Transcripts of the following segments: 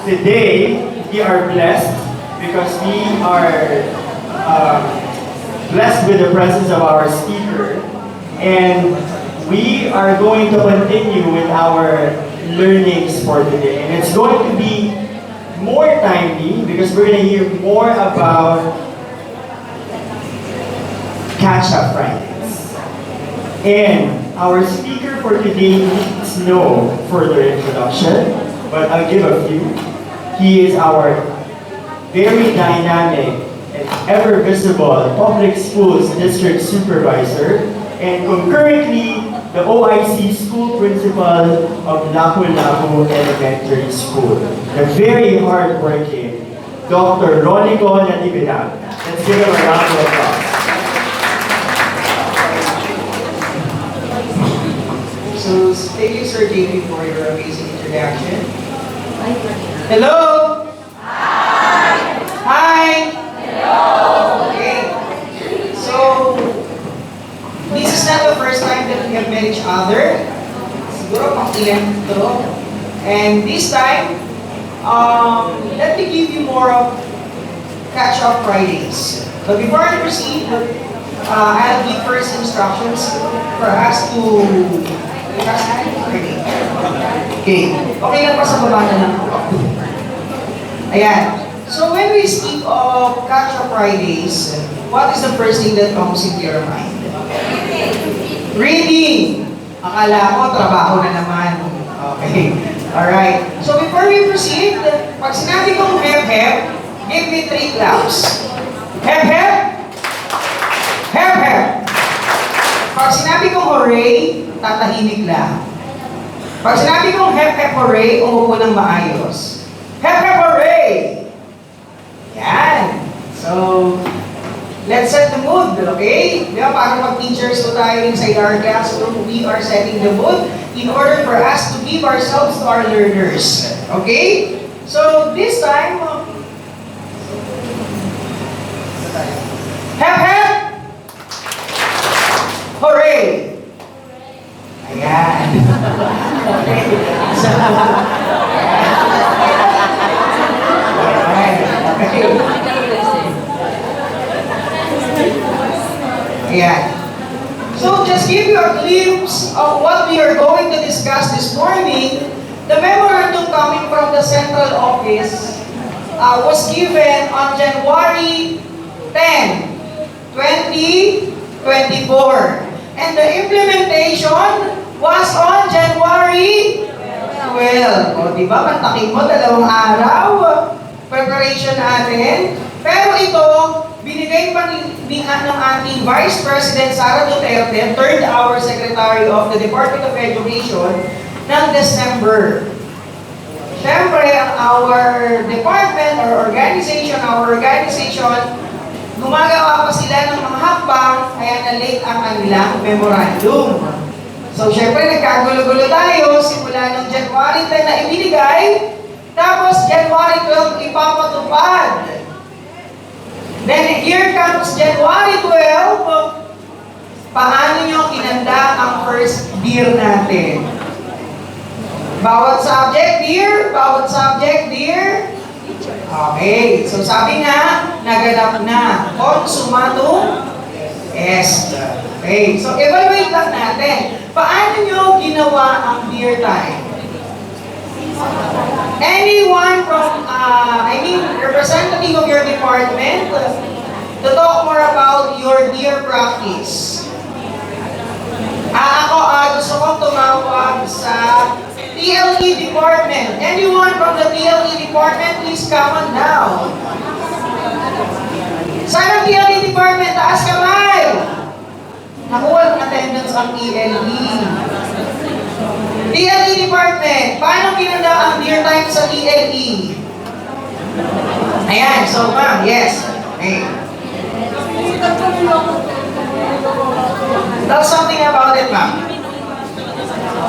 today we are blessed because we are blessed with the presence of our speaker, and we are going to continue with our learnings for today. And it's going to be more timely because we're going to hear more about Catch-Up Fridays. And our speaker for today needs no further introduction, but I'll give a few. He is our very dynamic and ever visible public schools district supervisor, and concurrently the OIC school principal of Lapu-Lapu Elementary School. The very hardworking Dr. Roniko Natividad. Let's give him a round of applause. So, thank you, Sir JP, for your amazing introduction. Hello! Hi! Hi! Hello! Okay. So, this is not the first time that we have met each other. Siguro pang-ilan ito. And this time, let me give you more of Catch-Up Fridays. But before I proceed, I'll give first instructions for us to okay. Okay lang pa sa baba na lang. Ayan. So when we speak of Catch-Up Fridays, what is the first thing that comes into your mind? Reading. Akala ko, trabaho na naman. Okay. Alright. So before we proceed, pag sinabi kong hep-hep, give me 3 claps. Hep-hep. Hep-hep. Pag sinabi kong hooray, tatahimik lang. Pag sinabi kong hep-hep hooray, umupo ng maayos. Hep-hep hooray! Yan. So, let's set the mood, okay? Di ba, parang mag-teachers ko tayo inside our classroom, we are setting the mood in order for us to give ourselves to our learners. Okay? So, this time, hep-hep! Hooray! Ayan. Okay. So, okay. Ayan. So, just give you a glimpse of what we are going to discuss this morning. The memorandum coming from the central office was given on January 10, 2024. And the implementation was on January 12. O, diba? Pantakin mo, 2 araw. Preparation natin. Pero ito, binigay pa ng ating Vice President Sara Duterte, 3rd Hour Secretary of the Department of Education, ng December. Siyempre, our department or organization, gumagawa pa sila ng mga hakbang, kaya na-late ang kanilang memorandum. So, syempre, nagkagulo-gulo tayo, simula ng January 10 na ibinigay, tapos January 12 ipapatupad. Then, here comes January 12, paano nyo kinanda ang first year natin? Bawat subject, dear? Bawat subject, dear? Okay, so sabi nga, naganap na. Consumatum est. Okay, so evaluate lang natin. Paano nyo ginawa ang dear time? Anyone from, representative of your department to talk more about your dear practice? Gusto kong tumawag sa TLE department. Anyone from the TLE department, please come on down. Saan ang TLE department? Taas kamay! Nakuha ng attendance ang TLE. TLE department, paano ginanda ang dear time sa TLE? Ayan, so ma'am, yes. Okay. Tell something about it, ma'am.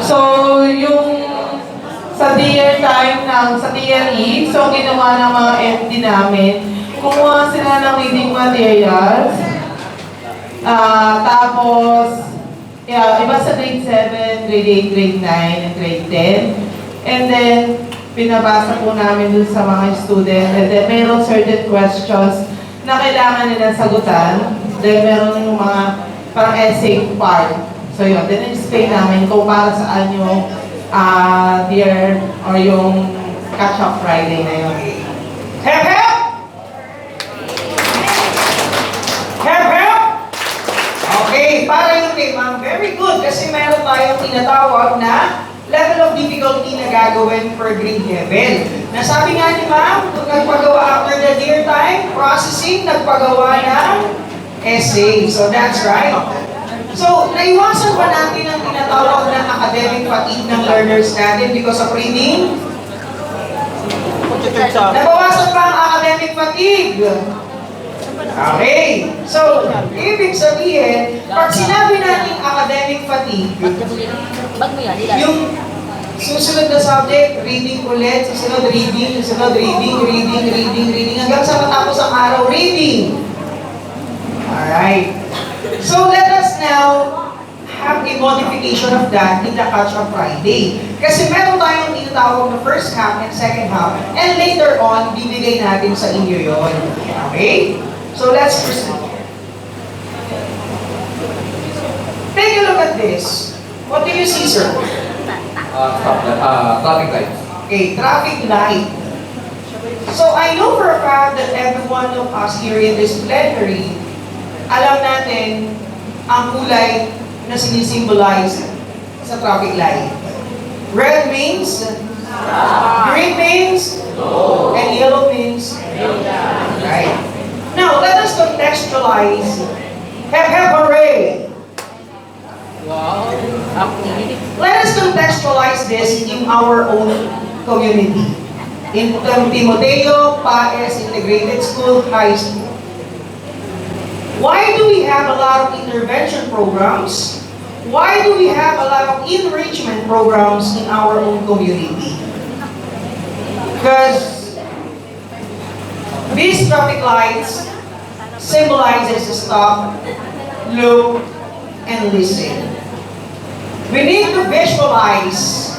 So, yung sa dear time sa TLE, so ginawa ng mga FD namin, kumuha sila ng reading materials, tapos, iba sa grade 7, grade 8, grade 9, and grade 10, and then, pinabasa po namin dun sa mga student. And then meron certain questions na kailangan nila sagutan. Then meron yung mga parang essay part. So yun, then explain namin kung para saan yung dear or yung catch-up Friday na yun. Hep, hep! Hep, hep! Okay, para yung kay ma'am, very good. Kasi meron tayong tinatawag na level of difficulty na gagawin per grade level. Nasabi nga ni ma'am, kung nagpagawa after the dear time, processing, nagpagawa ng essay. So that's right. So, naiwasan ba natin ang tinatawag na academic fatigue ng learners natin because of reading? Nabawasan ba ang academic fatigue? Okay. So, ibig sabihin, pag sinabi natin academic fatigue, yung susunod na subject, reading ulit, susunod reading, reading, hanggang sa matapos ang araw, reading. Alright. So, let us now have a modification of that in the Catch-up Friday. Kasi meron tayong tinatawag na first half and second half, and later on, bibigay natin sa inyo yun. Okay? So, let's proceed. Take a look at this. What do you see, sir? Traffic lights. Okay, traffic light. So, I know for a fact that every one of us here in this plenary, alam natin ang kulay na sinisimbolize sa traffic light. Red means green means and yellow means right. Now, let us contextualize. Hep, hep, hooray! Let us contextualize this in our own community. In Timoteo, Paes Integrated School, High School. Why do we have a lot of intervention programs? Why do we have a lot of enrichment programs in our own community? Because these traffic lights symbolizes stop, look, and listen. We need to visualize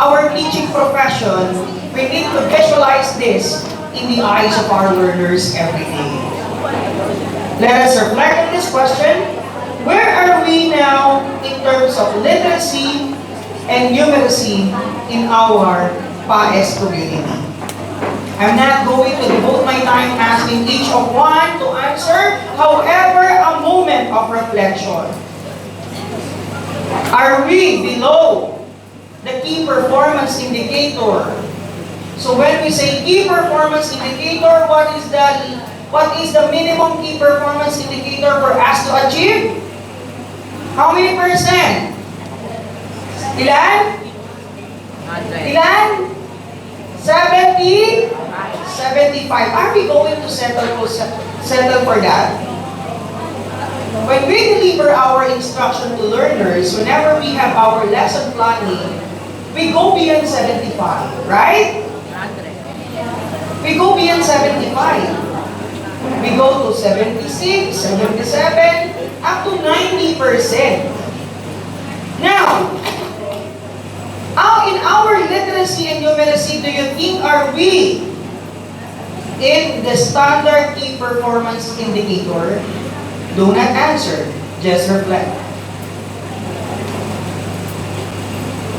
our teaching profession. We need to visualize this in the eyes of our learners every day. Let us reflect on this question. Where are we now in terms of literacy and numeracy in our PAES community? I'm not going to devote my time asking each of one to answer. However, a moment of reflection. Are we below the key performance indicator? So when we say key performance indicator, what is the minimum key performance indicator for us to achieve? How many percent? Ilan? Ilan? 70? 75. Are we going to settle for that? When we deliver our instruction to learners, whenever we have our lesson planning, we go beyond 75, right? We go beyond 75. We go to 76, 77, up to 90%. Now, how in our literacy and numeracy do you think are we in the standard key performance indicator? Do not answer, just reflect.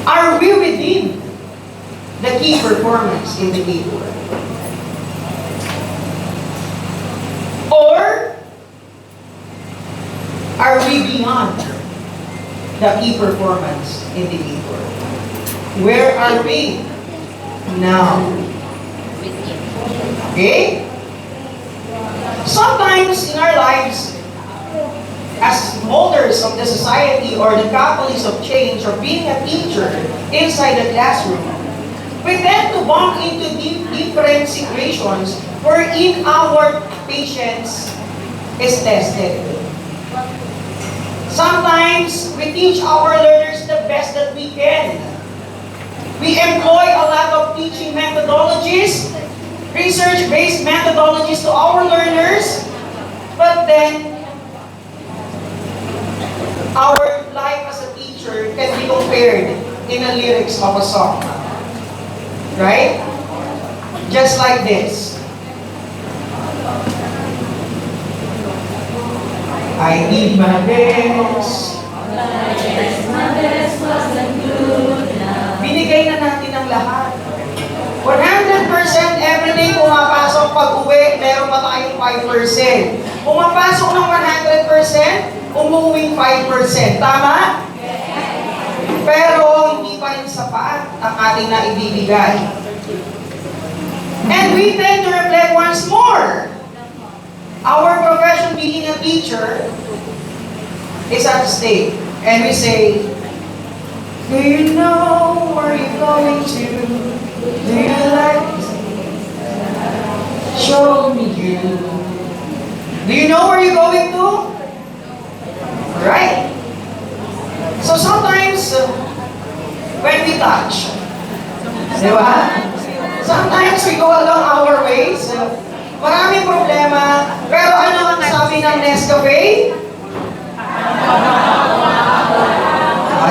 Are we within the key performance indicator? Or are we beyond the key performance indicator? Where are we now? Okay? Sometimes in our lives, as molders of the society or the catalyst of change or being a teacher inside the classroom, we tend to bump into different situations wherein our patience is tested. Sometimes we teach our learners the best that we can. We employ a lot of teaching methodologies, research-based methodologies to our learners, but then our life as a teacher can be compared in the lyrics of a song. Right? Just like this. I did my best. Binigay na natin ang lahat. 100% everyday pumapasok, pag uwi, meron pa tayong 5%. Pumapasok ng 100%, umuwing 5%. Tama? Pero hindi pa rin sapat ang ating naibibigay. And we tend to reflect once more. Our profession being a teacher is at stake. And we say, do you know where you're going to? Do you like to show me you? Do you know where you're going to? Right. So sometimes, when we touch, di ba? Sometimes we go along our ways. Maraming problema. Pero ano ang sabi ng Nescafe?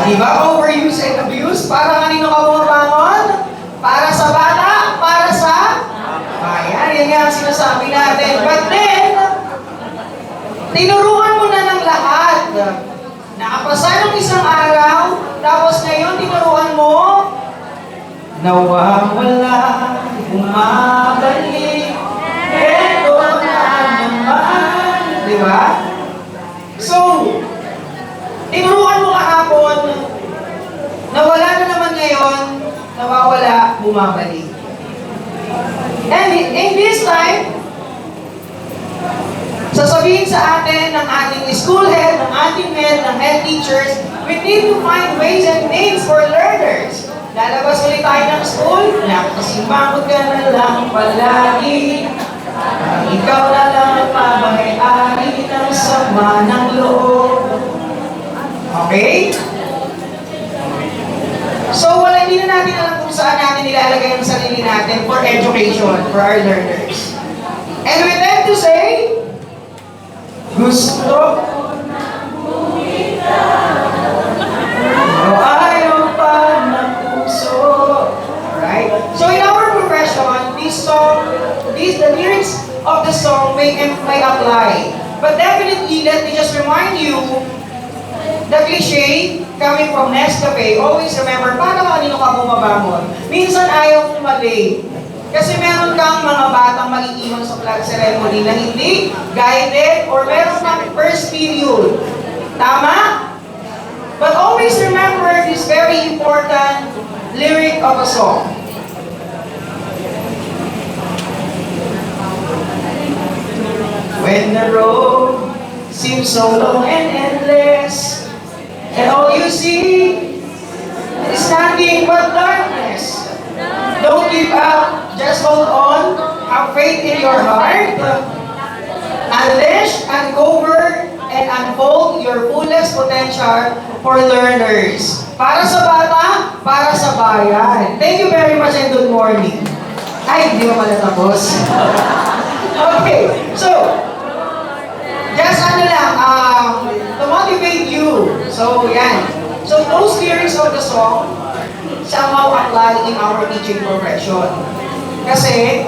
Diba? Overuse and abuse. Para kanino ka bumabangon? Para sa bata? Para sa bayan. Yan nga ang sinasabi natin. But then, tinuruan mo na ng lahat. Nakapasa ng isang araw, tapos ngayon tinuruan mo, nawawala, bumabalik, eto na naman. Di ba? So, tinuruan mo kahapon, nawala na naman ngayon, nawawala, bumabalik. And in this time, sasabihin sa atin ng ating school head, ng ating head, ng head teachers, we need to find ways and means for learners. Lalabas ulit tayo ng school, nakasimangot ka na lang palagi. Ikaw na lang ang pamahayari ng sama ng loob. Okay? So, hindi na natin alam kung saan natin nilalagay ang sarili natin for education, for our learners. And we tend to say, gusto ko na bumitaw, pero ayaw pa ng puso. Alright? So in our profession, the lyrics of the song may apply. But definitely, let me just remind you, the cliche coming from Nescafe, always remember, para kanino ka bumabangon. Minsan ayaw mali. Kasi meron kang mga batang mag-iiwan sa flag ceremony na hindi guided or meron kang first period. Tama? But always remember this very important lyric of a song. When the road seems so long and endless, and all you see is nothing but darkness, don't give up, just hold on, have faith in your heart, unleash, uncover, and unfold your fullest potential for learners. Para sa bata, para sa bayan. Thank you very much and good morning. Ay, hindi mo pala tapos. Okay, so, just to motivate you. So, yan. So, those lyrics of the song, somehow apply in our teaching profession. Kasi,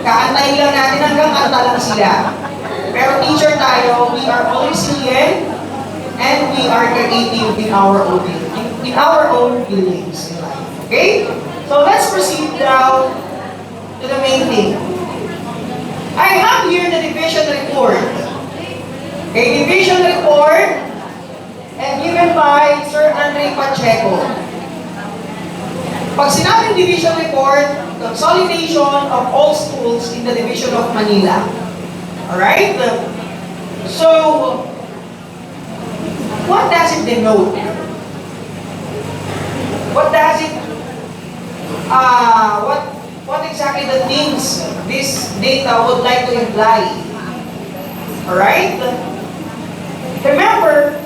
kaantayin lang natin hanggang kanta lang sila. Pero teacher tayo, we are all resilient and we are creative in our own feelings in life. Okay? So let's proceed now to the main thing. I have here the division report. A division report and given by Sir Andre Pacheco. Pag sinabing division report, consolidation of all schools in the division of Manila. Alright? So, what does it denote? What does it, what exactly the things this data would like to imply? Alright? Remember,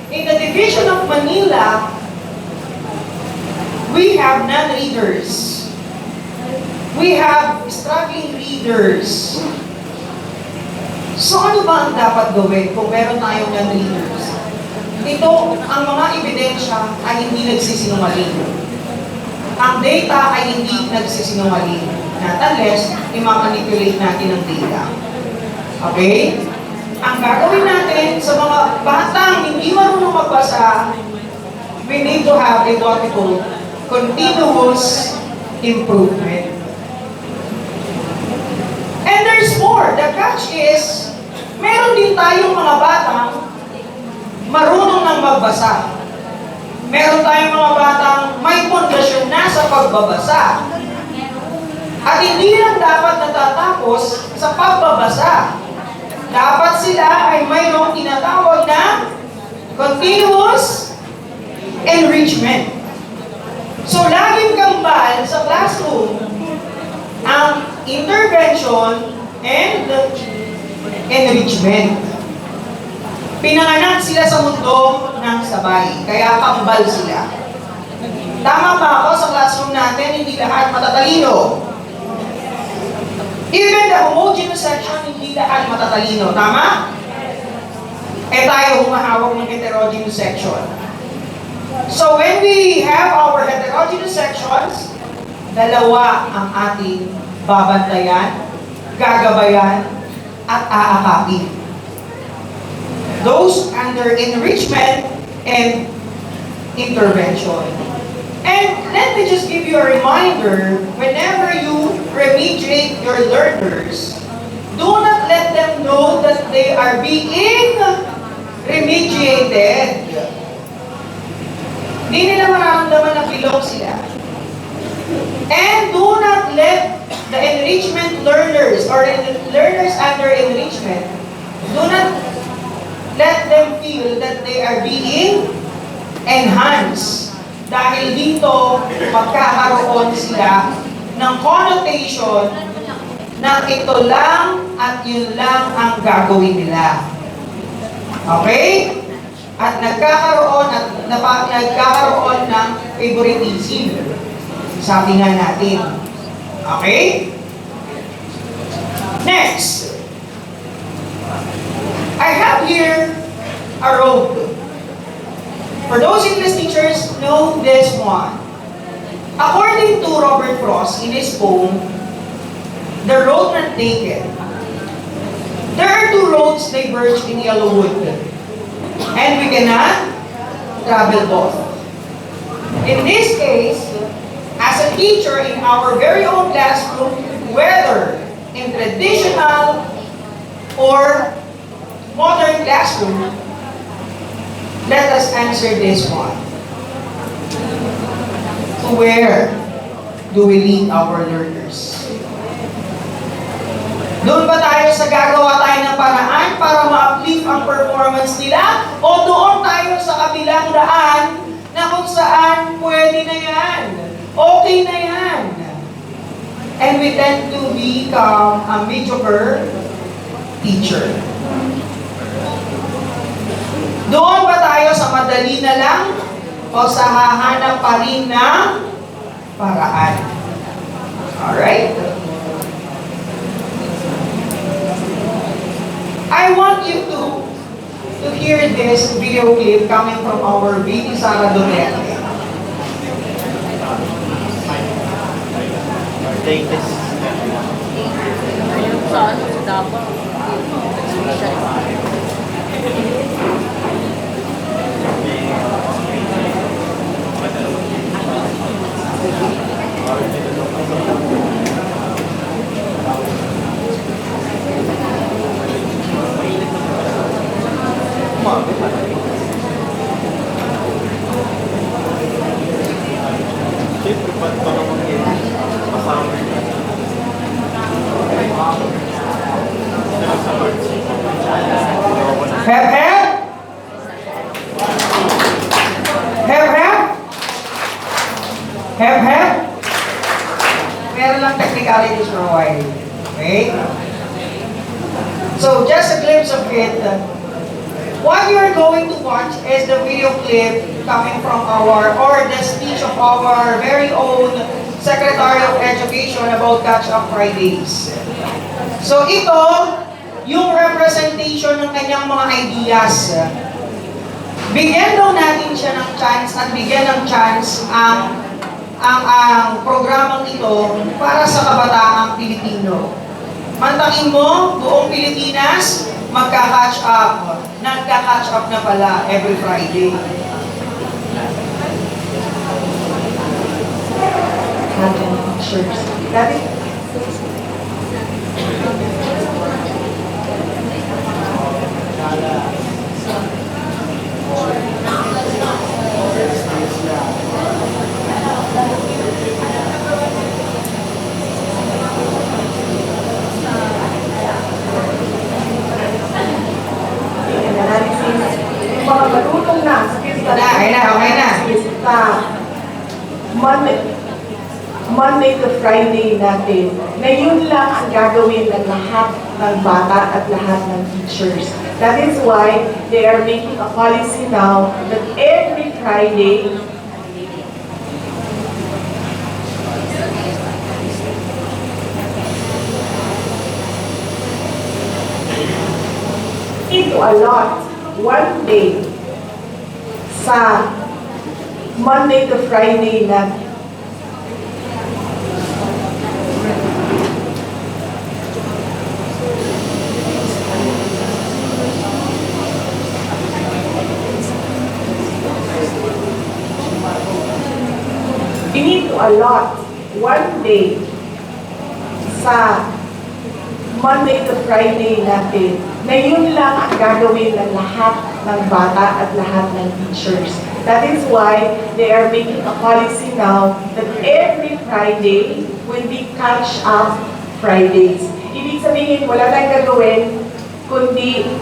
in the division of Manila, we have non-readers. We have struggling readers. So ano ba ang dapat gawin kung meron tayong non-readers? Ito, ang mga ebidensya ay hindi nagsisinungaling. ang data ay hindi nagsisinungaling. Not unless, i-manipulate natin ang data. Okay? Ang gagawin natin sa mga batang hindi marunong magbasa, we need to have a what we call continuous improvement. And there's more. The catch is, meron din tayong mga batang marunong nang magbasa. Meron tayong mga batang may pundasyon na sa pagbabasa. At hindi lang dapat natatapos sa pagbabasa. Dapat sila ay mayroong tinatawag na continuous enrichment. So, laging kambal sa classroom ang intervention and enrichment. Pinanganak sila sa mundo ng sabay, kaya kambal sila. Tama ba ako sa classroom natin, hindi lahat matatalino? Even the homogeneous section, hindi lahat matatalino. Tama? Eh tayo humahawak ng heterogeneous section. So when we have our heterogeneous sections, dalawa ang ating babantayan, gagabayan, at aakapin. Those under enrichment and intervention. And let me just give you a reminder, whenever you remediate your learners, do not let them know that they are being remediated. Hindi nila mararamdaman na bilog sila. And do not let the enrichment learners or learners under enrichment, do not let them feel that they are being enhanced. Dahil dito, magkakaroon sila ng connotation na ito lang at yun lang ang gagawin nila. Okay? At nagkakaroon ng favoritism. Sabi nga natin. Okay? Next. I have here a road. For those English teachers, know this one. According to Robert Frost in his poem, The Road Not Taken, there are two roads diverge in Yellowwood, and we cannot travel both. In this case, as a teacher in our very own classroom, whether in traditional or modern classroom, let us answer this one. To where do we lead our learners? Doon ba tayo sa gagawa tayo ng paraan para ma-uplift ang performance nila? O doon tayo sa kabilang daan na kung saan pwede na yan? Okay na yan? And we tend to become a mediocre teacher. Doon ba tayo sa madali na lang o sa hahanap pa rin ng paraan? Alright? I want you to hear this video clip coming from our VP Sara Donete. Hep, hep? Hep, hep? Hep, hep? Meron lang technicalities for a while. Okay? So, just a glimpse of it. What you are going to watch is the video clip coming from the speech of our very own Secretary of Education about Catch-Up Fridays. So, ito, yung representation ng kanyang mga ideas. Bigyan daw natin siya ng chance at bigyan ng chance ang ang programang ito para sa kabataang Pilipino. Mantakin mo, buong Pilipinas, magka-catch up. Nagka-catch up na pala every Friday. Pictures. Dati, yung mga marunong na sa physical Okay na. Monday to Friday natin, na yun lang ang gagawin ng lahat ng bata at lahat ng teachers. That is why they are making a policy now that every Friday, into a lot, one day, sa Monday to Friday natin. You need to allot one day sa Monday to Friday natin na yun lang ang gagawin ng lahat ng bata at lahat ng teachers. That is why they are making a policy now that every Friday will be catch-up Fridays. Ibig sabihin, wala tayong gagawin kundi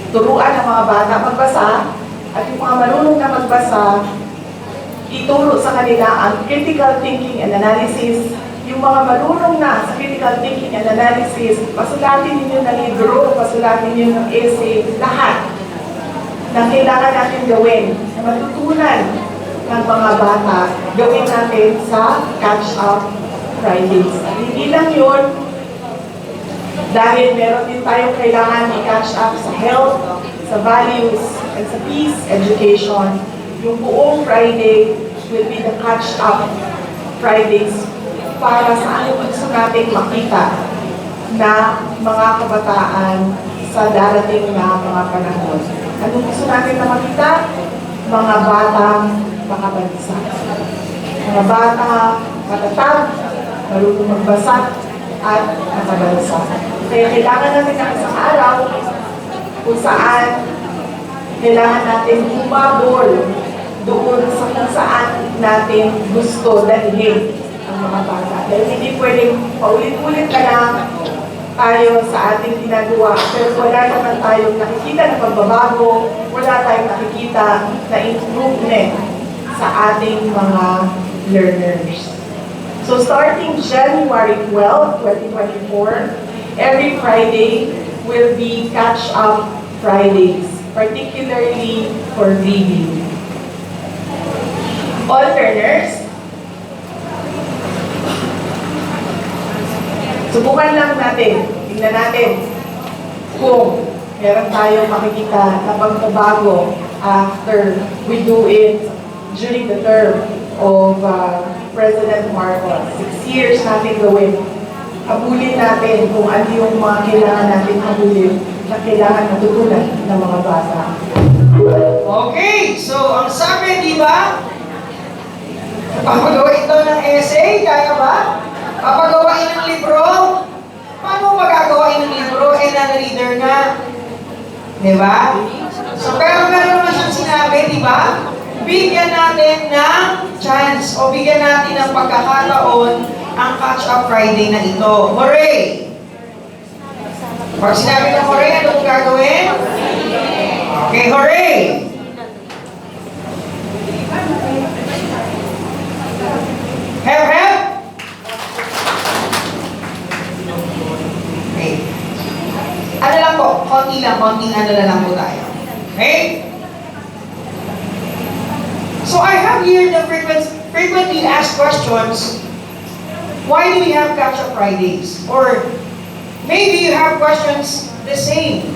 turuan ng mga bata magbasa at yung mga marunong na magbasa, ituro sa kanila ang critical thinking and analysis. Yung mga marunong na sa critical thinking and analysis, pasulatin ninyo ng libro, pasulatin ninyo ng essay, lahat na kailangan natin gawin, na matutunan ng mga bata, gawin natin sa Catch-Up Fridays. At hindi lang yun, dahil meron din tayong kailangan i-catch up sa health, sa values, and sa peace education. Yung buong Friday will be the catch-up Fridays para sa ano gusto nating makita na mga kabataan sa darating na mga panahon. Ano gusto natin na makita? Mga batang makabansa. Mga bata matatag, marunong magbasa, at makabansa. Kaya kailangan natin ng isang araw kung saan kailangan natin humabol doon sa kung saan natin gusto dalhin ang mga bata. Dahil hindi pwedeng paulit-ulit na lang tayo sa ating ginagawa, pero wala naman tayong nakikita na pagbabago, wala tayong nakikita na improvement sa ating mga learners. So starting January 12, 2024, every Friday will be catch-up Fridays, particularly for reading. All learners, subukan lang natin, tingnan natin kung meron tayong makikita na pagbabago after we do it during the term of President Marcos. 6 years natin gawin. Habulin natin kung ano yung mga kailangan natin habulin na kailangan matutunan ng mga bata. Okay, so ang sabi, di ba? Papagawa ito ng essay, kaya ba? Papagawain ng libro? Paano magagawain ng libro? Eh, non-reader na. Di ba? So, pero meron naman siyang sinabi, di ba? Bigyan natin ng chance o bigyan natin ng pagkakataon ang Catch-Up Friday na ito. Hooray! Pag sinabi ng hooray, ano kung gagawin? Okay, hooray! Hep, hep! Okay. Ano lang po, konting ano na lang po tayo. Okay? So I have here the frequently asked questions. Why do we have Catch-Up Fridays? Or maybe you have questions the same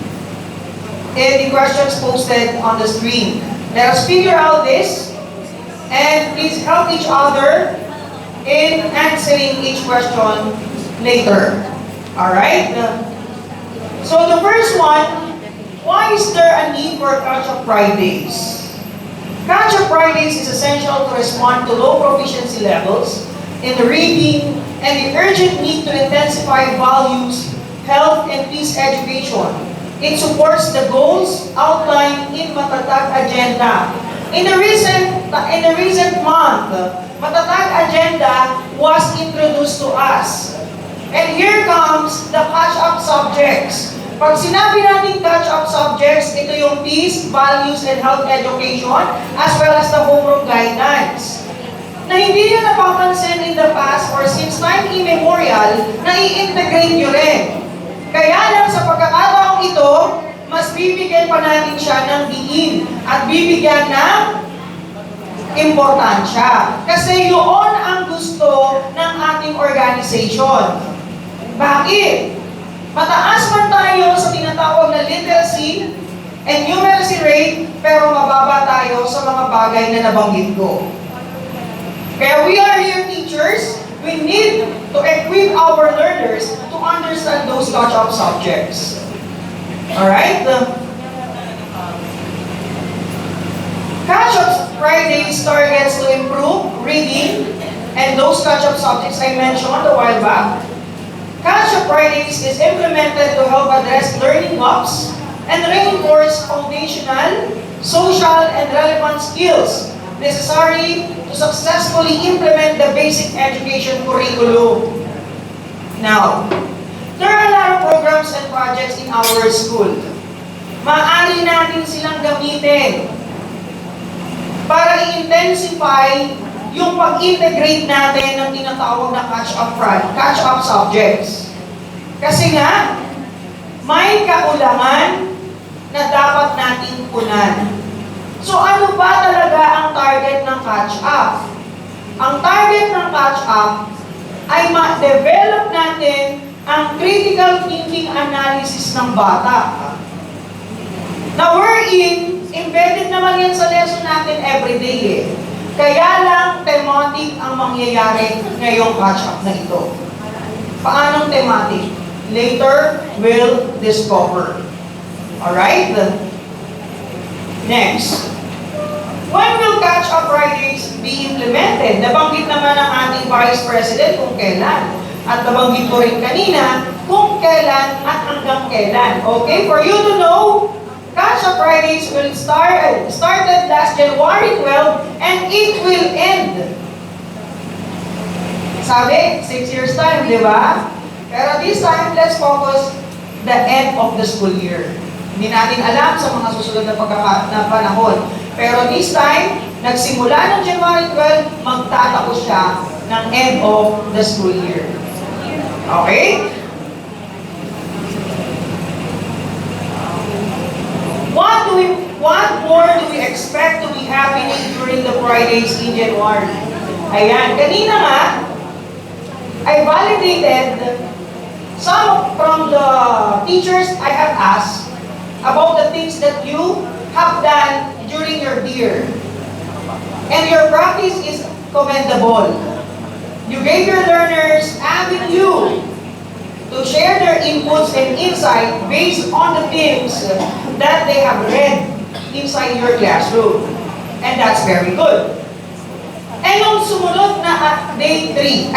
in the questions posted on the screen. Let us figure out this and please help each other in answering each question later. Alright? So the first one, why is there a need for Catch-up Fridays? Catch-up Fridays is essential to respond to low proficiency levels in the reading and the urgent need to intensify values, health, and peace education. It supports the goals outlined in Matatag Agenda. In the recent month, Matatag Agenda was introduced to us. And here comes the catch-up subjects. Pag sinabi natin catch-up subjects, ito yung peace, values, and health education, as well as the homework guidelines. Na hindi nyo napapansin in the past or since time immemorial, na i-integrate nyo rin. Kaya lang sa pagkakataong ito, mas bibigyan pa natin siya ng diin at bibigyan ng importansya. Kasi yun ang gusto ng ating organization. Bakit? Mataas man tayo sa tinatawag na literacy and numeracy rate, pero mababa tayo sa mga bagay na nabanggit ko. Kaya we are here teachers, we need to equip our learners to understand those catch-up subjects. Alright? Catch-up Fridays targets to improve reading and those catch-up subjects I mentioned a while back. Catch-up Fridays is implemented to help address learning gaps and reinforce foundational, social, and relevant skills necessary to successfully implement the basic education curriculum. Now, there are a lot of programs and projects in our school. Maaari natin silang gamitin para i-intensify yung pag-integrate natin ng tinatawag na catch-up subjects. Kasi nga, may kakulangan na dapat natin punan. So ano ba talaga ang target ng catch-up? Ang target ng catch-up ay ma-develop natin ang critical thinking analysis ng bata. Na wherein, embedded naman yan sa lesson natin everyday eh. Kaya lang thematic ang mangyayari ngayong catch-up na ito. Paanong thematic? Later, we'll discover. Alright? Next. When will catch-up Fridays be implemented? Nabanggit naman ng ating Vice President kung kailan. At nabanggit ko rin kanina kung kailan at hanggang kailan. Okay? For you to know, Catch-up Fridays will started last January 12 and it will end. Sabi, 6 years time, di ba? Pero this time, let's focus the end of the school year. Hindi natin alam sa mga susunod na panahon. Pero this time, nagsimula ng January 12, magtatapos siya ng end of the school year. Okay? What more do we expect to be happening during the Fridays in January? Ayan, kanina nga, I validated some from the teachers I have asked about the things that you have done during your year. And your practice is commendable. You gave your learners avenue to share their inputs and insight based on the things that they have read inside your classroom. And that's very good. And yung sumunod na day 2,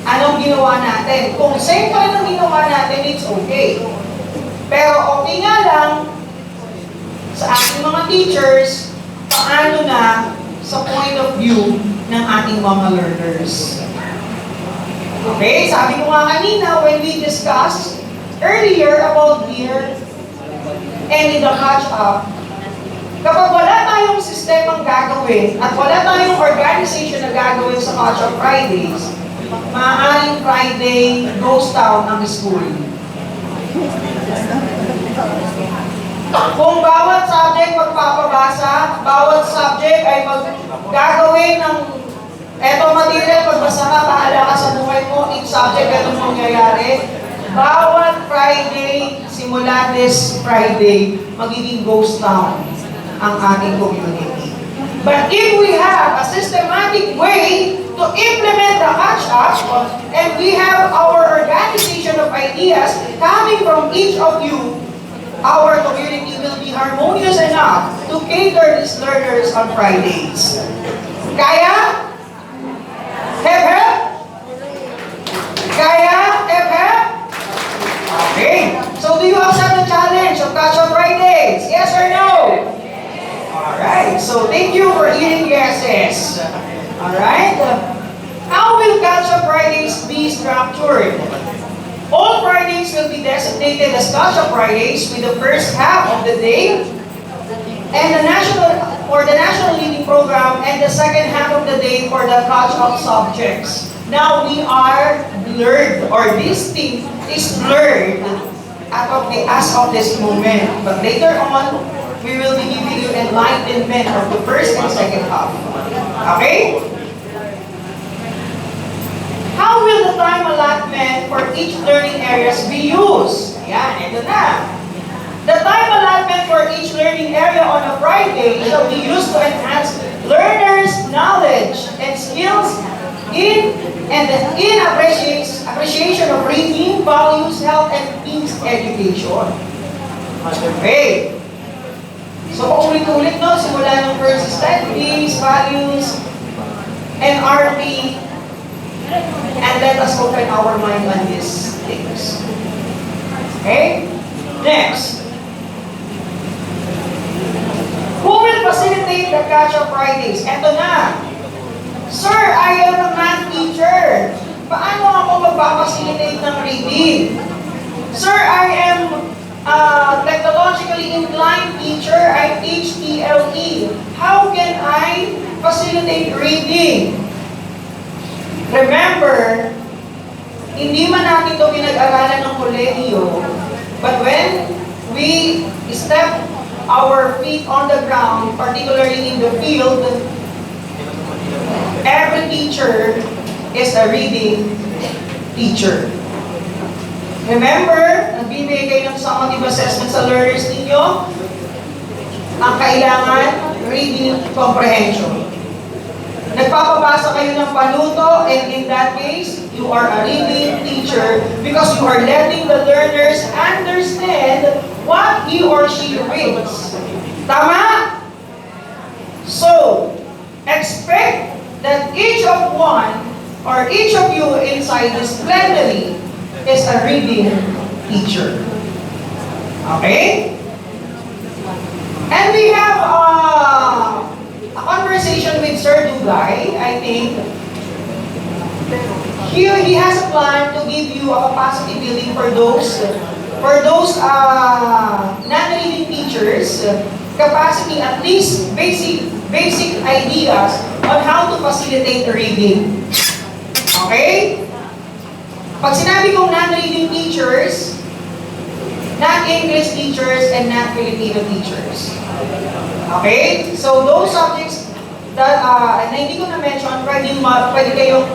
anong ginawa natin? Kung same pa rin ang ginawa natin, it's okay. Pero okay nga lang, sa ating mga teachers, paano na sa point of view ng ating mga learners. Okay, sabi ko nga kanina when we discussed earlier about year and in the catch-up, kapag wala tayong sistemang gagawin at wala tayong organization na gagawin sa Catch-up Fridays, maaaring Friday goes down ang school. Kung bawat subject magpapabasa, bawat subject ay gagawin ng eto material, pagbasa ka, bahala ka sa buhay mo, each subject, ganun mangyayari. Bawat Friday, simula this Friday, magiging ghost town ang ating community. But if we have a systematic way to implement the catch-up, and we have our organization of ideas coming from each of you. Our community will be harmonious enough to cater these learners on Fridays. Kaya? Hep hep? Kaya? Hep hep? Okay. So do you accept the challenge of Catch-up Fridays? Yes or no? Alright. So thank you for eating yeses. Alright? How will Catch-up Fridays be structured? All Fridays will be designated as Catch-up Fridays with the first half of the day and the national reading program, and the second half of the day for the catch-up subjects. Now we are blurred, or this thing is blurred as of this moment. But later on, we will be giving you enlightenment of the first and second half. Okay? How will the time allotment for each learning areas be used? Yan, ito na. The time allotment for each learning area on a Friday shall be used to enhance learners' knowledge and skills in appreciation of reading, values, health, and peace education. Okay. So, paulit-ulit, no? Simula ng first studies, values, NRP, and let us open our mind on these things. Okay? Next. Who will facilitate the Catch-up Fridays? Eto na. Sir, I am a math teacher. Paano ako magpapacilitate ng reading? Sir, I am a technologically inclined teacher. I teach TLE. How can I facilitate reading? Remember, hindi man natin ito pinag-aralan ng kolehiyo, but when we step our feet on the ground, particularly in the field, every teacher is a reading teacher. Remember, nagbibigay kayo ng summative assessment sa learners ninyo, ang kailangan, reading comprehension. Nagpapabasa kayo ng panuto, and in that case, you are a reading teacher because you are letting the learners understand what he or she reads. Tama? So, expect that each of one or each of you inside this plenary is a reading teacher. Okay? And we have a conversation with Sir Dugay, I think. Here, he has a plan to give you a capacity building for those non-reading teachers, capacity, at least basic ideas on how to facilitate reading. Okay? Pag sinabi kong non-reading teachers, non-English teachers, and non-Filipino teachers. Okay? So, those subjects that na hindi ko na-mention, pwede kayong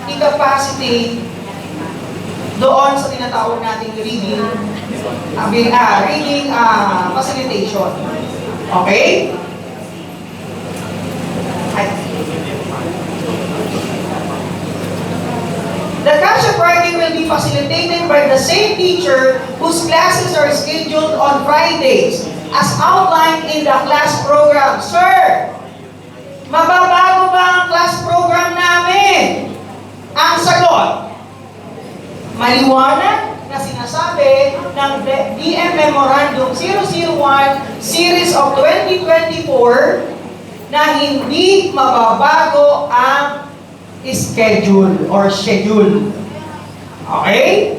i-capacitate doon sa tinatawag nating reading facilitation. Okay? The Catch-up Friday will be facilitated by the same teacher whose classes are scheduled on Fridays as outlined in the class program. Sir, mababago ba ang class program namin? Ang sagot, maliwanag na sinasabi ng DM Memorandum 001 Series of 2024 na hindi mababago ang schedule. Okay?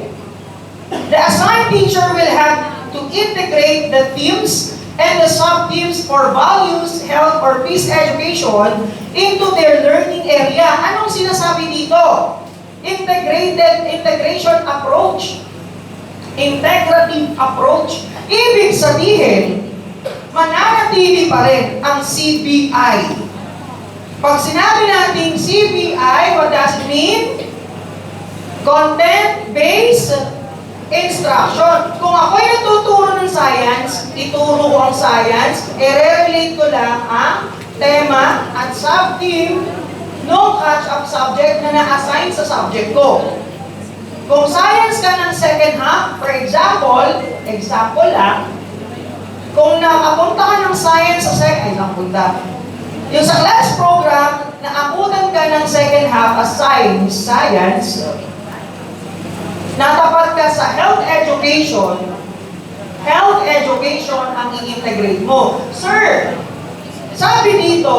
The assigned teacher will have to integrate the themes and the sub-themes for values, health, or peace education into their learning area. Anong sinasabi dito? Integration approach. Integrative approach. Ibig sabihin, mananatili pa rin ang CBI. Pag sinabi natin CBI, what does it mean? Content-based instruction. Kung ako'y natuturo ng science, ituro ko ang science, i-relate ko lang ang tema at sub-theme no catch-up subject na na-assign sa subject ko. Kung science ka ng second half, for example lang, kung nakapunta ka ng science sa yung sa class program, naabutan ka ng second half assign science, natapat ka sa health education ang i-integrate mo. Sir, sabi dito,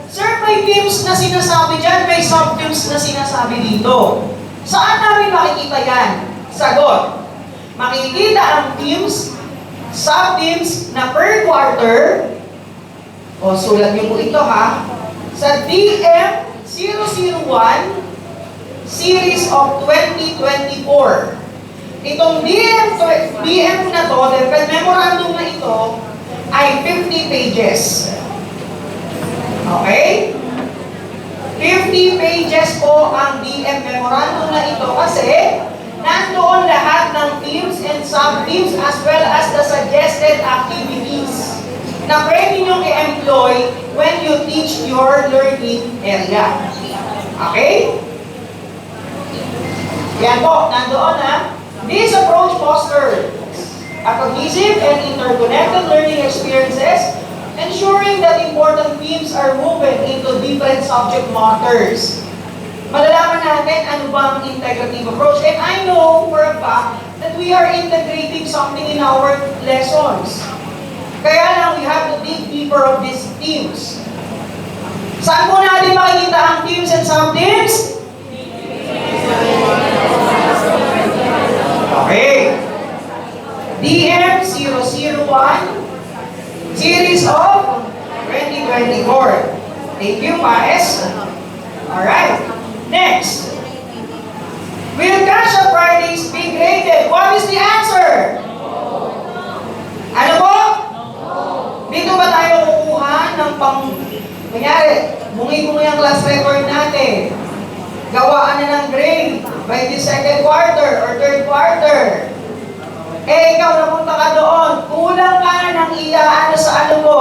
sir, may themes na sinasabi dyan, may sub-themes na sinasabi dito. Saan namin makikita yan? Sagot. Makikita ang themes, sub-themes na per quarter, o sulat niyo po ito ha, sa DM001 series of 2024. Itong DM na to, the memorandum na ito, ay 50 pages. Okay? 50 pages po ang DM memorandum na ito kasi nandoon lahat ng themes and sub-themes as well as the suggested activities na pwede nyo i-employ when you teach your learning area. Okay? Yan po, nandoon ha. This approach fosters a cohesive and interconnected learning experiences, ensuring that important themes are woven into different subject matters. Malalaman natin ano ba ang integrative approach. And I know for a fact that we are integrating something in our lessons. Kaya lang, we have to dig deeper of these themes. Saan po natin makikita ang themes and sub-themes? Okay. DM001 series of 2024. Thank you, Paes. Alright. Next. Will Kasha Fridays be graded? What is the answer? Ano po? Dito ba tayo kukuha ng kunyari, bungi-bungi ang class record natin. Gawaan na ng grade by the second quarter or third quarter. Eh, ikaw napunta ka doon, kulang ka ng sa ano mo.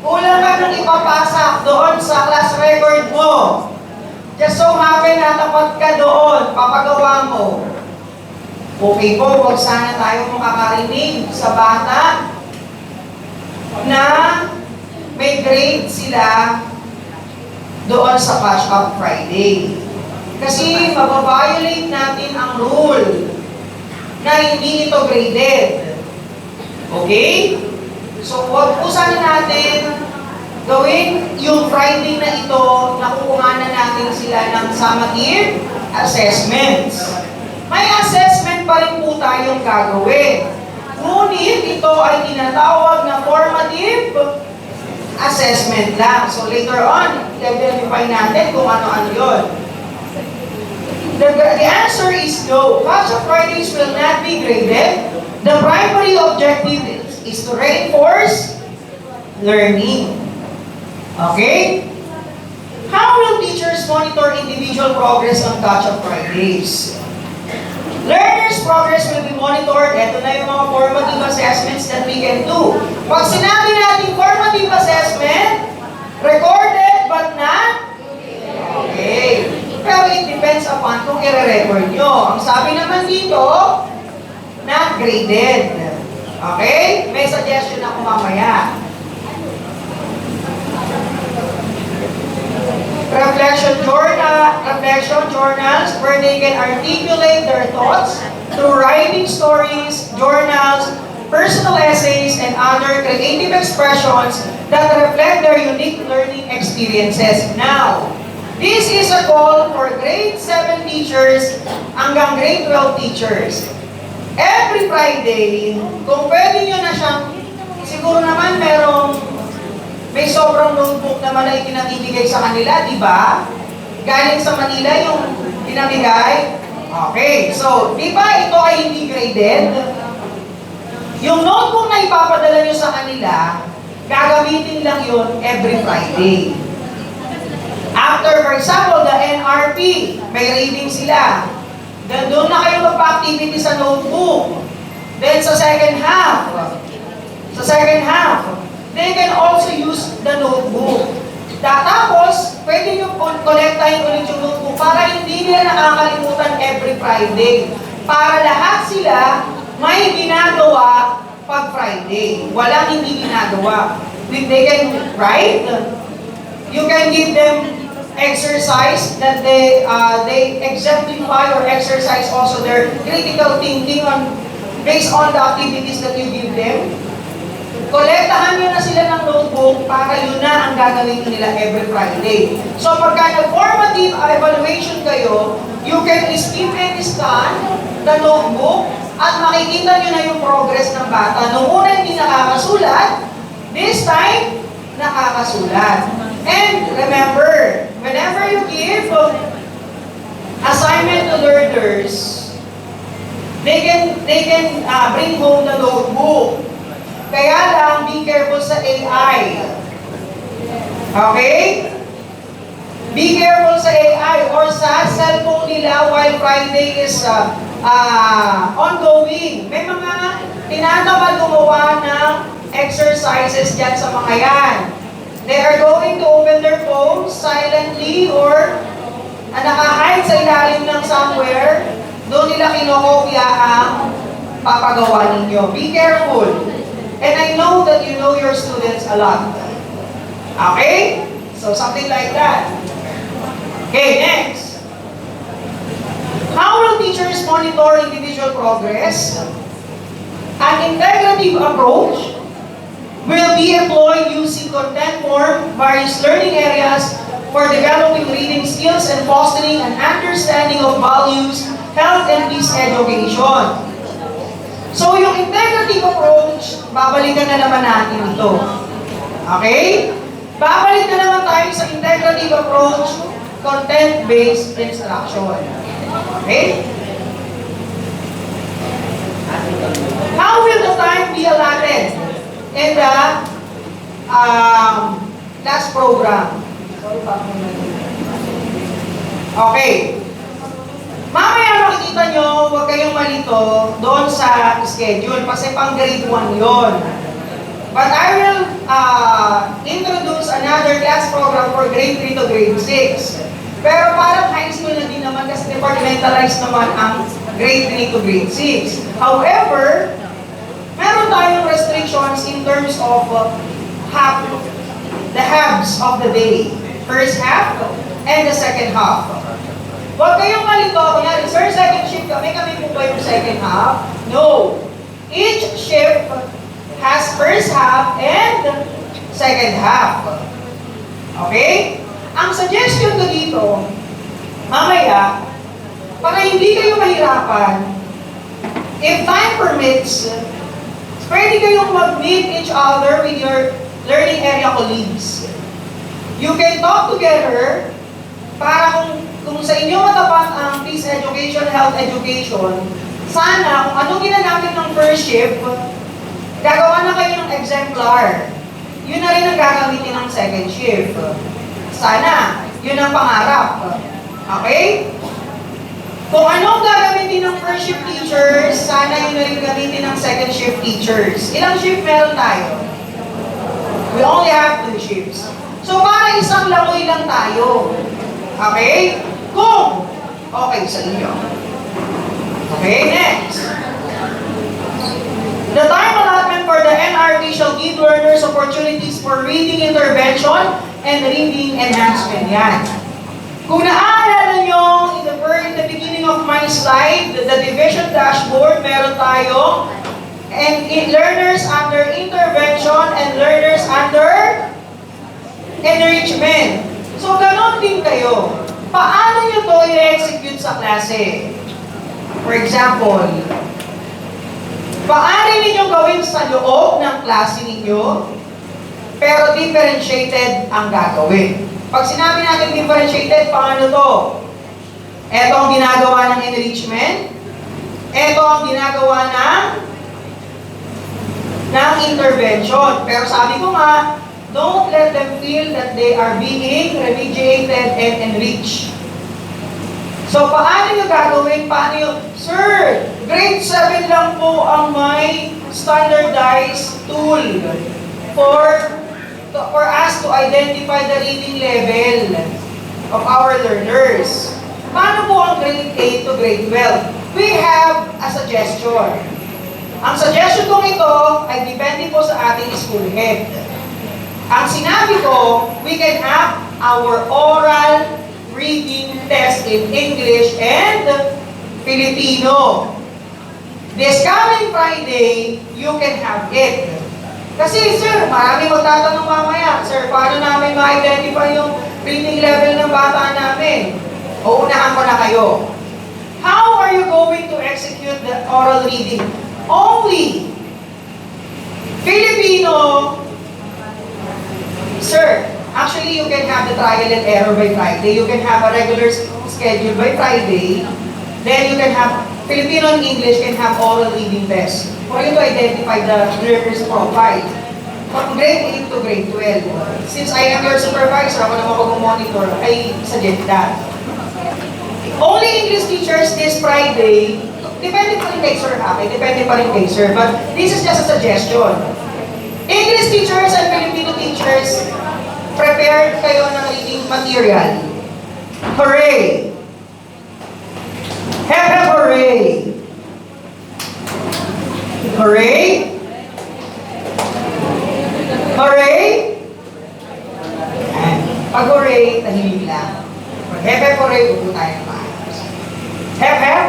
Kulang ka ng ipapasa doon sa class record mo. Just so happen na tapat ka doon, papagawa mo. Okay po, huwag sana tayo makakarinig sa bata na may grade sila doon sa Catch Up Friday. Kasi mababiolate natin ang rule na hindi ito graded. Okay? So, huwag po sana natin gawin yung Friday na ito, nakukuhanan natin sila ng summative assessments. May assessment pa rin po tayong gagawin. Ngunit ito ay tinatawag na formative assessment lang. So later on, i-verify natin kung ano-ano yun. The answer is no. Catch Up Fridays will not be graded. The primary objective is to reinforce learning. Okay? How will teachers monitor individual progress on Catch Up Fridays? Learners' progress will be monitored. Ito na yung mga formative assessments that we can do. Pag sinabi natin formative assessment, recorded but not? Okay. Pero it depends upon kung i-record nyo. Ang sabi naman dito, not graded. Okay? May suggestion ako mamaya. Reflection journals where they can articulate their thoughts through writing stories, journals, personal essays, and other creative expressions that reflect their unique learning experiences. Now, this is a call for grade 7 teachers hanggang grade 12 teachers. Every Friday, kung pwede nyo na siyang, siguro naman may sobrang notebook naman na itinatibigay sa kanila, di ba? Galing sa Manila yung pinamigay. Okay, so, di ba ito ay hindi graded? Yung notebook na ipapadala nyo sa kanila, gagamitin lang yun every Friday. After, for example, the NRP, may reading sila. Then, doon na kayo magpa-activity sa notebook. Then, sa second half, Sa second half, they can also use the notebook. Tapos, pwede nyo kolektahin ulit yung notebook para hindi nila nakakalimutan every Friday. Para lahat sila may ginagawa pag Friday. Walang hindi ginagawa. They can write. You can give them exercise that they exemplify or exercise also their critical thinking based on the activities that you give them. Kolektahan nyo na sila ng notebook para yun na ang gagawin nila every Friday. So pagka nag-formative evaluation kayo, you can skip and scan the notebook at makikita nyo na yung progress ng bata. Noong una hindi nakakasulat, this time, nakakasulat. And remember, whenever you give assignment to learners, they can bring home the notebook. Kaya lang, be careful sa AI. Okay? Be careful sa AI or sa cellphone nila while Friday is ongoing. May mga tinatamad gumawa ng exercises dyan sa mga yan. They are going to open their phones silently or nakahide sa ilalim ng somewhere. Doon nila kinokopya ang papagawa ninyo. Be careful. And I know that you know your students a lot. Okay? So something like that. Okay, next. How will teachers monitor individual progress? An integrative approach will be employed using content form various learning areas for developing reading skills and fostering an understanding of values, health, and peace education. So, yung integrative approach, babalikan na naman natin ito. Okay? Babalik na naman tayo sa integrative approach, content-based instruction. Okay? How will the time be allotted in the class program? Okay. Mamaya makikita nyo, huwag kayong malito doon sa schedule kasi pang grade 1 yon. But I will introduce another class program for grade 3 to grade 6. Pero parang high school na din naman kasi departmentalized naman ang grade 3 to grade 6. However, meron tayong restrictions in terms of the halves of the day. First half and the second half. Huwag kayong malito, kunyari, sir, second shift kami po ba yung second half? No. Each shift has first half and second half. Okay? Ang suggestion ko dito, mamaya, para hindi kayo mahirapan, if time permits, pwede kayong mag-meet each other with your learning area colleagues. You can talk together para kung sa inyo matapat ang peace education, health education, sana kung anong ginagamit ng first shift, gagawa na kayo ng exemplar. Yun na rin ang gagamitin ng second shift. Sana, yun ang pangarap. Okay? Kung anong gagamitin ng first shift teachers, sana yun na rin gamitin ng second shift teachers. Ilang shift meron tayo? We only have 2 shifts. So, para isang langoy lang tayo. Okay? Kung okay sa inyo. Okay, next. The time allotment for the NRP shall give learners opportunities for reading intervention and reading enhancement. Yan. Kung naaalala nyo, in the beginning of my slide, the division dashboard, meron tayo, and learners under intervention and learners under enrichment. So, ganon din kayo. Paano nyo to i-execute sa klase? For example, paano ninyong gawin sa loob ng klase ninyo, pero differentiated ang gagawin. Pag sinabi natin differentiated, paano to? Ito ang ginagawa ng enrichment, ito ang ginagawa ng intervention. Pero sabi ko nga, don't let them feel that they are being remediated and enriched. So, So, paano nyo gagawin? Paano yung, Sir, grade 7 lang po ang may standardized tool for us to identify the reading level of our learners. Paano po ang grade 8 to grade 12? We have a suggestion. Ang suggestion kong ito ay depende po sa ating school head. Ang sinabi ko, we can have our oral reading test in English and Filipino. This coming Friday, you can have it. Kasi, sir, marami magtatanong mamaya, sir, paano namin ma-identify yung reading level ng bata namin? Uunahan ko na kayo. How are you going to execute the oral reading? Only Filipino. Sir, actually, you can have the trial and error by Friday. You can have a regular schedule by Friday. Then you can have Filipino and English can have oral reading test for you to identify the learner's profile from grade 8 to grade 12. Since I am your supervisor, ako naman mag-monitor, I suggest that. Only English teachers this Friday, depende pa rin kay sir ha, depende pa rin kay sir, but this is just a suggestion. English teachers and Filipino teachers, prepared kayo ng reading material. Hooray! Hep hep hooray! Hooray! Hooray! Pag hooray, tahimik lang. Pag hep hep hooray, upo tayo ng maayos. Hep hep!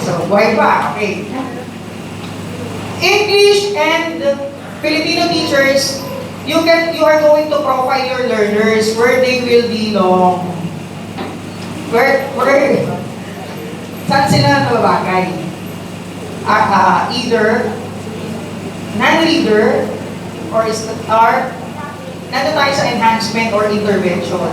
So, buhay pa. Okay. English and Filipino teachers, you are going to profile your learners where they will belong. Where saan sila nababagay? Either non-reader or nandun tayo sa enhancement or intervention.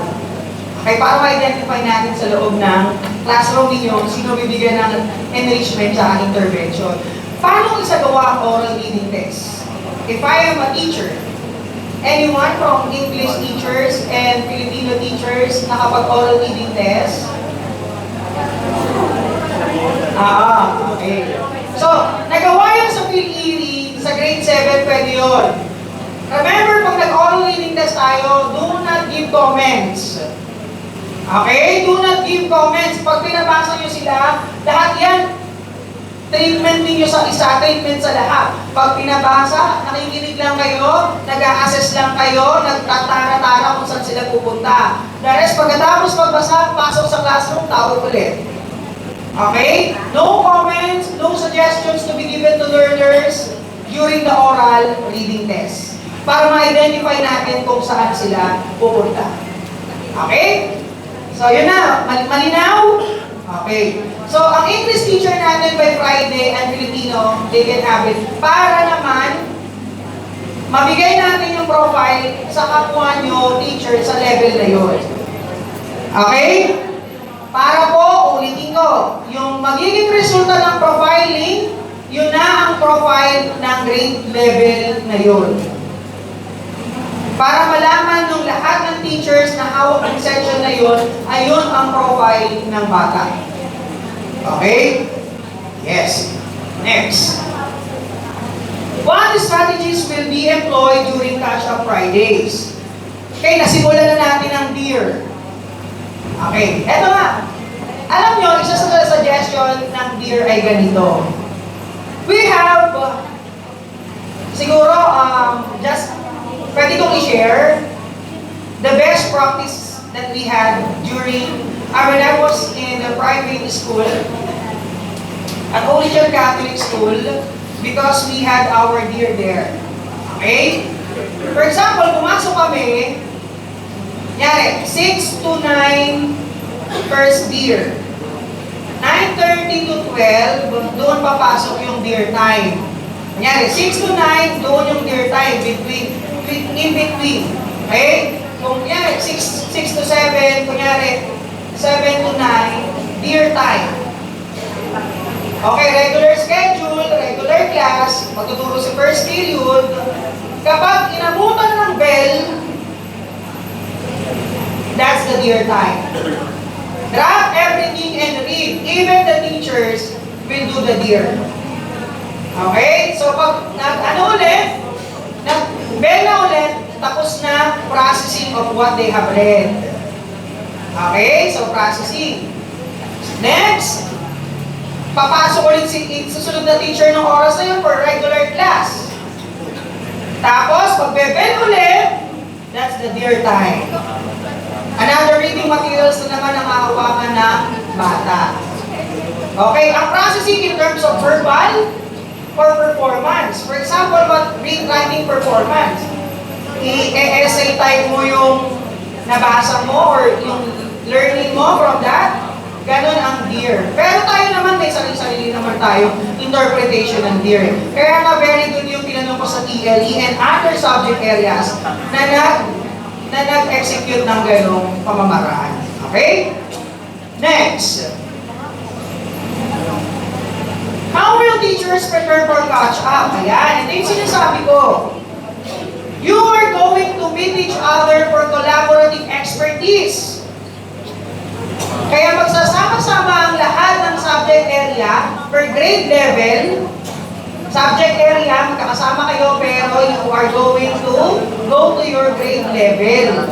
Okay, para ma-identify natin sa loob ng classroom ninyo sino bibigyan ng enrichment sa intervention. Paano isagawa ang oral reading test? If I am a teacher, anyone from English teachers and Filipino teachers nakapag-oral reading test? Okay. So, nagawa yun sa PhilED, sa grade 7, pwede yun. Remember, pag nag-oral reading test tayo, do not give comments. Okay? Do not give comments. Pag pinabasa nyo sila, lahat yan, treatment ninyo sa isa, treatment sa lahat. Pag pinabasa, nakikinig lang kayo, nag-a-assess lang kayo, nagtatara-tara kung saan sila pupunta. The rest, pagkatapos magbasa, pasok sa classroom, tawag ulit. Okay? No comments, no suggestions to be given to learners during the oral reading test. Para ma-identify natin kung saan sila pupunta. Okay? So, yun na. Malinaw? Okay. So, ang English teacher natin by Friday and Filipino, they can have it. Para naman, mabigay natin yung profile sa kapwa nyo, teacher, sa level na yun. Okay? Para po, ulitin ko, yung magiging resulta ng profiling, yun na ang profile ng grade level na yun. Para malaman ng lahat ng teachers na hawak ng section na yun, ayun ang profile ng bata. Okay? Yes. Next. What strategies will be employed during Catch-up Fridays? Okay, nasimulan na natin ang DEAR. Okay, eto nga. Alam nyo, isa sa suggestion ng DEAR ay ganito. We have, siguro, just, pwede kong i-share the best practice that we had during when I was in the private school, at Original Catholic School, because we had our deer there. Okay? For example, pumasok kami, yari, 6 to 9 first deer. 9:30 to 12, doon papasok yung deer time. Kunyari, 6 to 9, doon yung deer time, in between. Okay? Kung kunyari, 6 to 7, kunyari, 7 to 9, deer time. Okay, regular schedule, regular class, magtuturo sa first period. Kapag inabutan ng bell, that's the deer time. Drop everything and read. Even the teachers will do the dear. Okay? So pag nag-bell na ulit, tapos na processing of what they have read. Okay? So processing. Next, papasok ulit susunod na teacher ng oras na yun for regular class. Tapos, pag bebel ulit, that's the dear time. Another reading materials na naman ang hahawakan ng bata. Okay, ang processing in terms of verbal or performance. For example, writing performance. I-essay type mo yung nabasa mo or yung learning mo from that. Ganon ang dear. Pero tayo naman, may sarili-sarili naman tayo interpretation ng dear. Kaya nga very good yung tinanong ko sa TLE and other subject areas na nag-execute ng ganong pamamaraan. Okay? Next. How will teachers prepare for catch-up? Ayan, ito yung sinasabi ko. You are going to meet each other for collaborative expertise. Kaya magsasama-sama ang lahat ng subject area per grade level. Subject area, magkakasama kayo pero you are going to go to your grade level.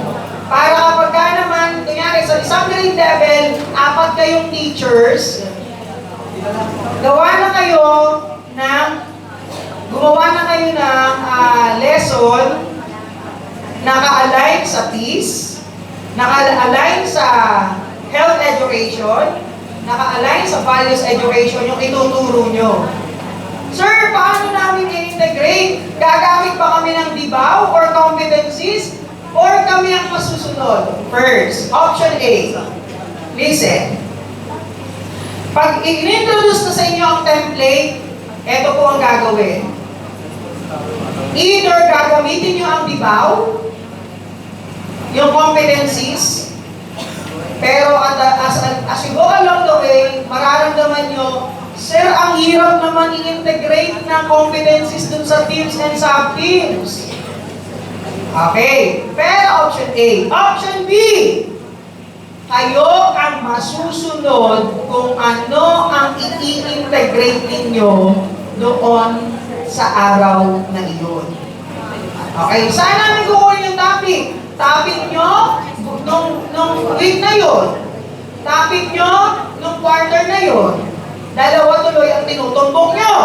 Para kapag ka naman, kunyari sa isang grade level, 4 kayong teachers, gumawa na kayo ng lesson naka-align sa peace, naka-align sa health education, naka-align sa values education yung ituturo nyo. Sir, paano namin i-integrate? Gagamit ba kami ng dibaw or competencies? Or kami ang masusunod? First, option A. Listen. Pag i-introduce na sa inyo ang template, ito po ang gagawin. Either gagamitin nyo ang dibaw, yung competencies, pero as you go along the way, mararamdaman nyo, sir, ang hirap naman i-integrate ng competencies dun sa teams and sub-teams. Okay. Pero option A. Option B. Kayo ang masusunod kung ano ang i-integrate ninyo doon sa araw na iyon. Okay. Saan namin kukunin yung topic? Topic nyo nung week na yun. Topic nyo nung quarter na yun. Dalawa tuloy ang tinutumbok nyo.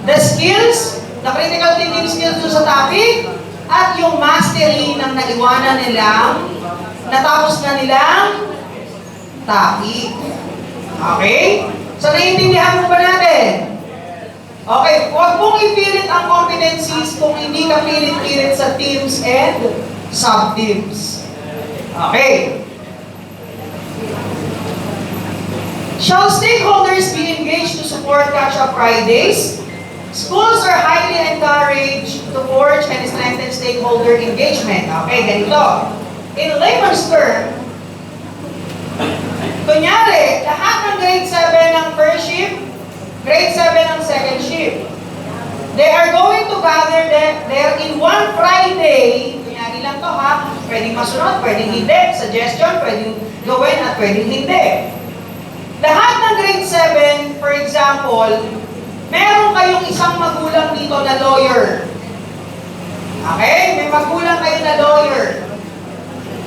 The skills, the critical thinking skills doon sa topic, at yung mastery ng naiwanan nilang, natapos na nilang topic. Okay? So, naiintindihan mo ba natin? Okay, huwag mong ipilit ang competencies kung hindi ka pilit-pilit sa teams and sub-teams. Okay. Shall stakeholders be engaged to support Catch-Up Fridays? Schools are highly encouraged to forge and strengthen stakeholder engagement. Okay, ganito. In layman's term, kunyari, lahat ng grade 7 ng first shift, grade 7 ng second shift, they are going to gather there in one Friday. Kunyari lang to ha, pwedeng masunod, pwedeng hindi, suggestion, pwedeng gawin at pwedeng hindi. Lahat ng grade 7, for example, meron kayong isang magulang dito na lawyer. Okay? May magulang kayo na lawyer.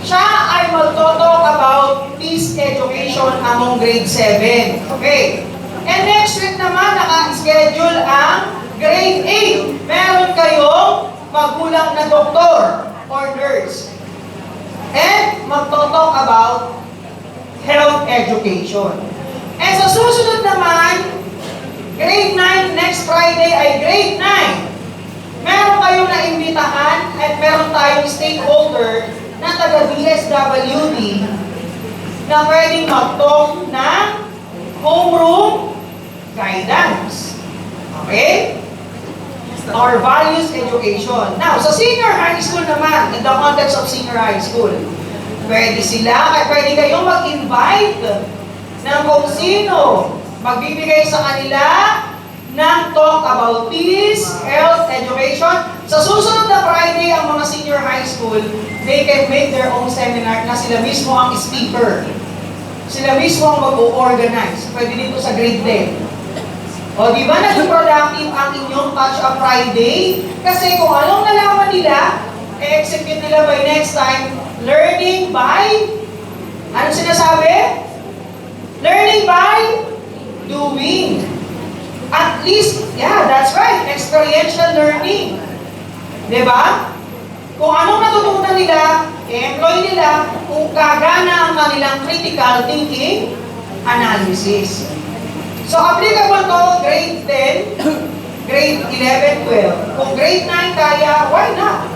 Siya ay magto-talk about peace education among grade 7. Okay? And next week naman, naka-schedule ang grade 8. Meron kayong magulang na doktor or nurse. And magto-talk about health education. And sa susunod naman, grade 9, next Friday ay grade 9. Meron kayong naimbitahan at meron tayong stakeholder na taga-DSWD na pwedeng mag-talk ng homeroom guidance. Okay? Our values education. Now, sa senior high school naman, in the context of senior high school, pwede kayong mag-invite ng kung sino magbibigay sa kanila ng talk about peace, health, education. Sa susunod na Friday, ang mga senior high school, they can make their own seminar na sila mismo ang speaker. Sila mismo ang mag-organize. Pwede dito sa grade 10. O, di ba naging productive ang inyong Catch-up Friday? Kasi kung anong nalaman nila, execute nila by next time, learning by, ano sinasabi? Learning by doing. At least, yeah, that's right, experiential learning. Di ba? Kung anong natutunan nila, i-employ nila kung gagana ang kanilang critical thinking analysis. So, applicable to grade 10, grade 11, 12. Kung grade 9 kaya, why not?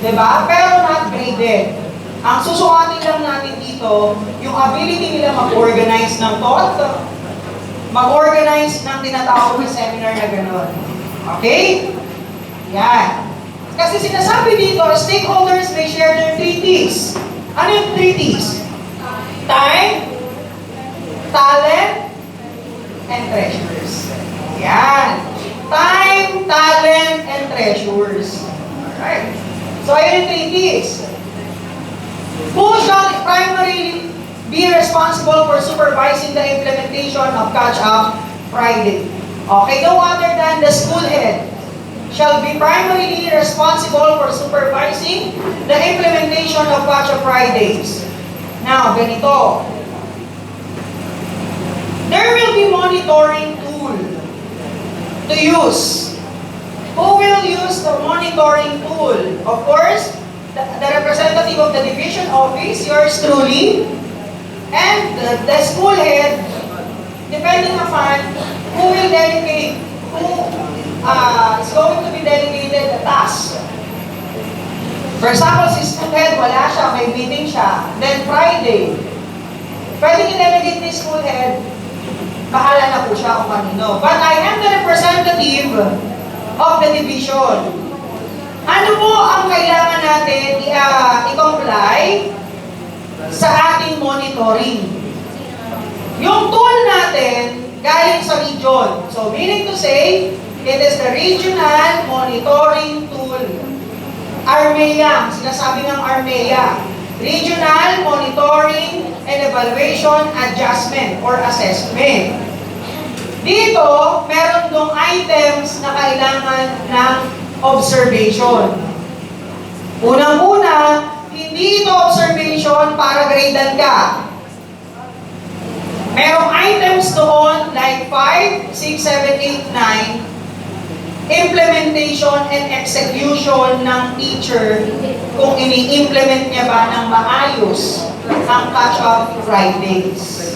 Diba? Pero not grade 10. Ang susukatin lang natin dito, yung ability nila mag-organize ng thought, mag-organize ng tinatawag na seminar na gano'n. Okay? Yan. Kasi sinasabi dito, stakeholders may share their 3 T's. Ano yung 3 T's? Time, talent, and treasures. Yan. Time, talent, and treasures. Alright. So, ayun yung 3 T's. Who shall primarily be responsible for supervising the implementation of Catch-up Friday? Okay, no other than the school head shall be primarily responsible for supervising the implementation of Catch-up Fridays. Now, ganito. There will be monitoring tool to use. Who will use the monitoring tool? Of course, the representative of the division office, yours truly, and the school head, depending upon who will delegate, who is going to be delegated the task. For example, si school head, wala siya, may meeting siya. Then Friday, pwedeng i-delegate ni school head, bahala na po siya kung kanino. But I am the representative of the division. Ano po ang kailangan natin i-comply sa ating monitoring? Yung tool natin galing sa region. So, meaning to say, it is the Regional Monitoring Tool. ARMEA, sinasabi ng ARMEA. Regional Monitoring and Evaluation Adjustment or Assessment. Dito, meron dong items na kailangan ng observation. Unang-una, hindi ito observation para gradean ka. Merong items doon like 5, 6, 7, 8, 9, implementation and execution ng teacher kung ini-implement niya ba ng maayos ang Catch-up Fridays.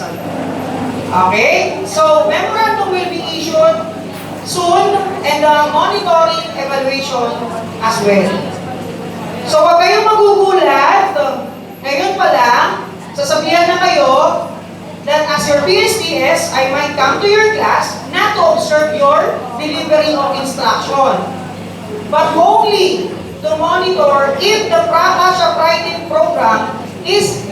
Okay? So, memorandum will be issued soon and monitoring evaluation as well. So, huwag kayong magugulat. Ngayon pa lang, sasabihan na kayo that as your PSTS, I might come to your class not to observe your delivery of instruction, but only to monitor if the Catch-up Friday program is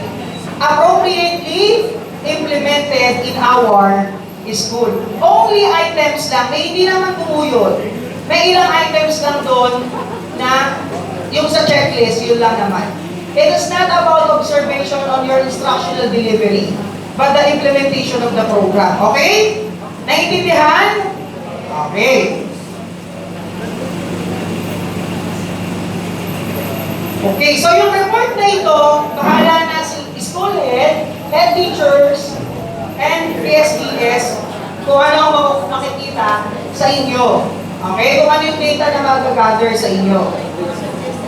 appropriately implemented in our school. Only items lang, may hindi naman bumuyod. May ilang items lang doon na yung sa checklist, yun lang naman. It is not about observation on your instructional delivery, but the implementation of the program. Okay? Naintindihan? Okay. Okay, so yung report na ito, bahala na si school head, head teachers, and PSTS kung ano makikita sa inyo. Okay? Kung ano yung data na mag-gather sa inyo.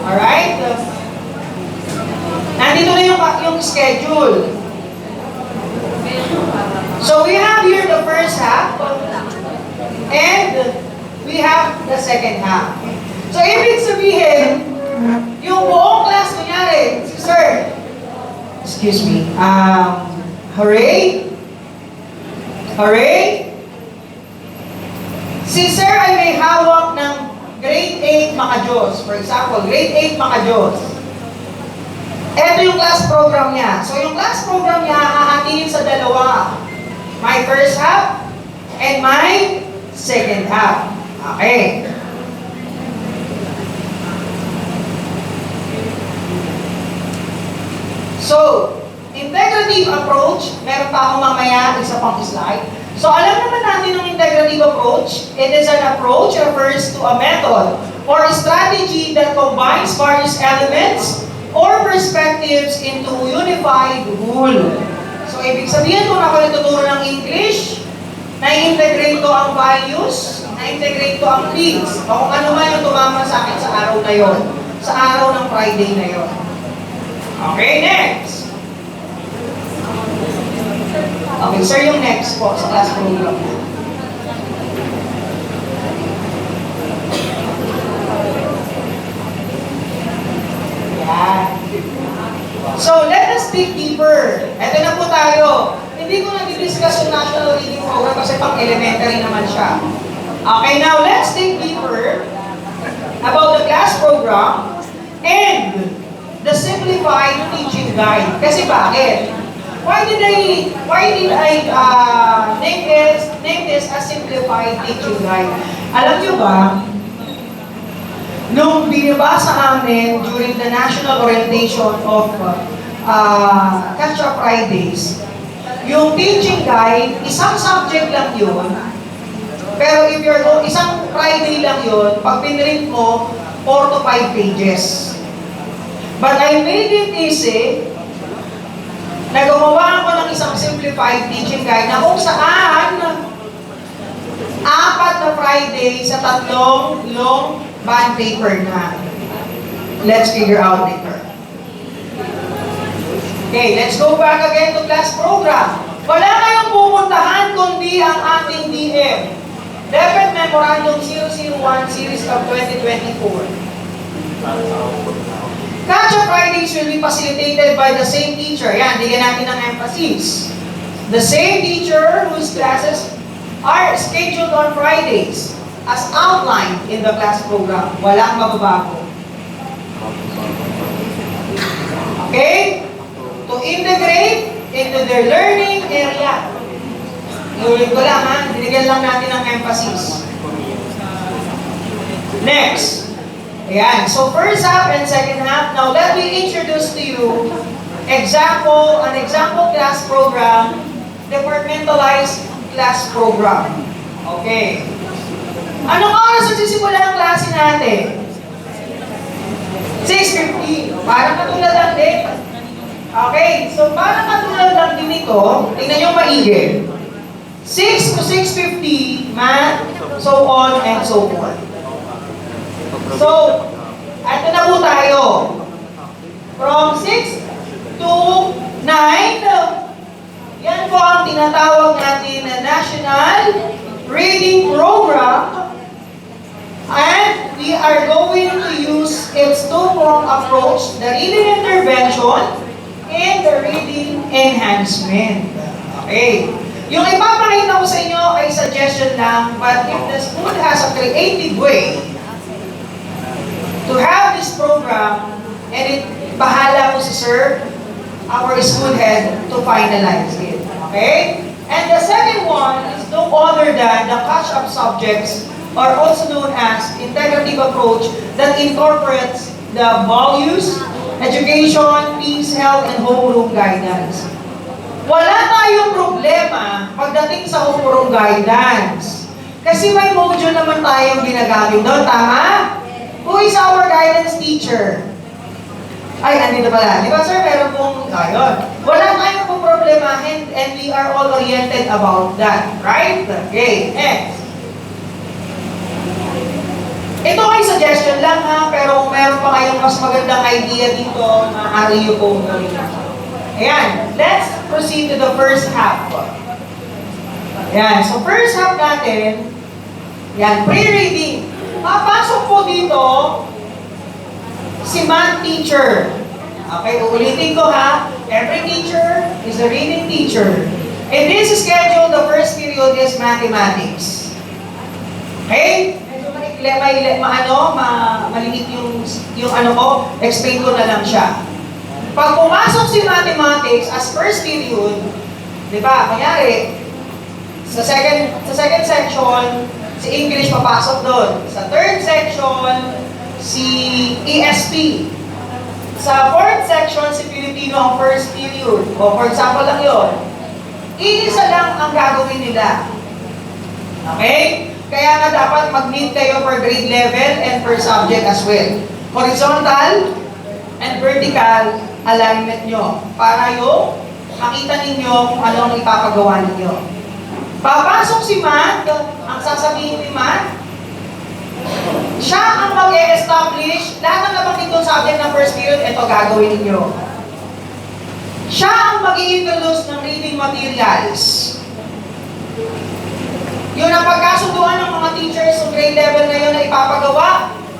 Alright? Nandito na yung schedule. So we have here the first half and we have the second half. So ibig sabihin, yung buong class, kunyari, si Sir, excuse me, hooray? Hooray? Si Sir ay may hawak ng grade 8 mga Diyos. For example, grade 8 mga Diyos. Ito yung class program niya. So yung class program niya, hahatiin sa dalawa. My first half and my second half. Okay. So, Integrative approach, meron pa akong mamaya, isa pang slide. So alam naman natin ng integrative approach, it is an approach refers to a method or strategy that combines various elements or perspectives into unified whole. So ibig sabihin kung ako nagtuturo ng English, na-integrate ko ang values, na-integrate ko ang creeds, o kung ano man yung tumama sa akin sa araw na yon, sa araw ng Friday na yon. Okay, next. Okay, sir, yung next po sa class program. Yan. So, let us dig deeper. Ito na po tayo. Hindi ko na-discuss yung National Reading Program kasi pang-elementary naman siya. Okay, now let's dig deeper about the class program and the simplified teaching guide. Kasi bakit? Why did I name this a simplified teaching guide? Alam nyo ba, nung binabasa amin during the national orientation of Catch-up Fridays, yung teaching guide, isang subject lang yun, pero if you're isang Friday lang yun, pag pinrint mo, 4 to 5 pages. But I made it easy, nagawa ko ng isang simplified teaching guide na kung saan 4 na Friday sa 3 long bond paper na. Let's figure out later. Okay, let's go back again to class program. Wala kayong pupuntahan kundi ang ating DM. DepEd Memorandum 001 Series of 2024. Catch-up Fridays will be facilitated by the same teacher. Yan, bigyan natin ng emphasis. The same teacher whose classes are scheduled on Fridays as outlined in the class program. Walang mababago. Okay? To integrate into their learning area. Iulit ko lang ha, binigyan lang natin ng emphasis. Next. Ayan, so first half and second half. Now let me introduce to you an example class program, departmentalized class program. Okay. Anong oras nagsisimula ang klase natin? 6:50. Parang katulad lang din. Okay, so parang katulad lang din ito. Tingnan nyo maigi. 6 to 6:50, math, so on and so forth. So, ito na po tayo. From 6 to 9, yan po ang tinatawag natin na National Reading Program. And we are going to use its two-pronged approach, the reading intervention and the reading enhancement. Okay. Yung ipapakita ko sa inyo ay suggestion lang, but if the school has a creative way to have this program, and bahala po si Sir, our school head, to finalize it. Okay? And the second one is no other than the catch-up subjects, or also known as integrative approach, that incorporates the values, education, peace, health, and homeroom guidance. Wala tayong problema pagdating sa homeroom guidance. Kasi may module naman tayong ginagamit doon, tama? Who is our guidance teacher? Ay, andito pala. Di ba, sir, meron pong, ayun. Wala tayong pong problemahin and we are all oriented about that. Right? Okay, next. Ito ay suggestion lang ha, pero kung meron pa kayong mas magandang idea dito, maaari nyo pong gawin. Ayan, let's proceed to the first half. Ayan, so first half natin, yan, pre-reading. Papasok po dito si math teacher. Okay, uulitin ko ha. Every teacher is a reading teacher. In this schedule, the first period is mathematics. Okay? Maliit yung ano ko, explain ko na lang siya. Pag pumasok si mathematics as first period, di ba, kanyari, sa second section, si English papasok doon. Sa third section, si ESP. Sa fourth section, si Filipino ang first period. O for example lang yun. Iisa lang ang gagawin nila. Okay? Kaya nga dapat mag-meet kayo per grade level and per subject as well. Horizontal and vertical alignment nyo. Para yung makita ninyo kung ano ang ipapagawa ninyo. Papasok si Matt, ang sasabihin ni Matt, siya ang mag-e-establish, lahat ng nabanggit doon sa atin ng first period, ito gagawin ninyo. Siya ang mag-i-introduce ng reading materials. Yun ang pagkasunduan ng mga teachers sa grade level na yun na ipapagawa.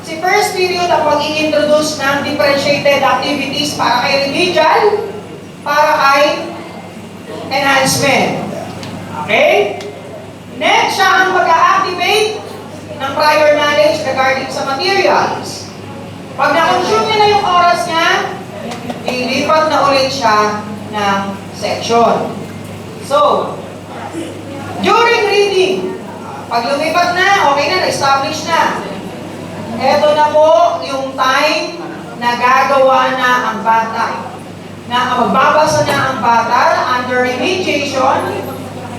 Si first period ang mag-i-introduce ng differentiated activities para kay remedial, para kay enhancement. Okay? Next, siya ang mag-a-activate ng prior knowledge regarding sa materials. Pag na-consume niya na yung oras niya, ilipat na ulit siya ng section. So, during reading, pag lumipat na, okay na, na-establish na. Ito na po yung time na gagawa na ang bata. Na magbabasa na ang bata under remediation,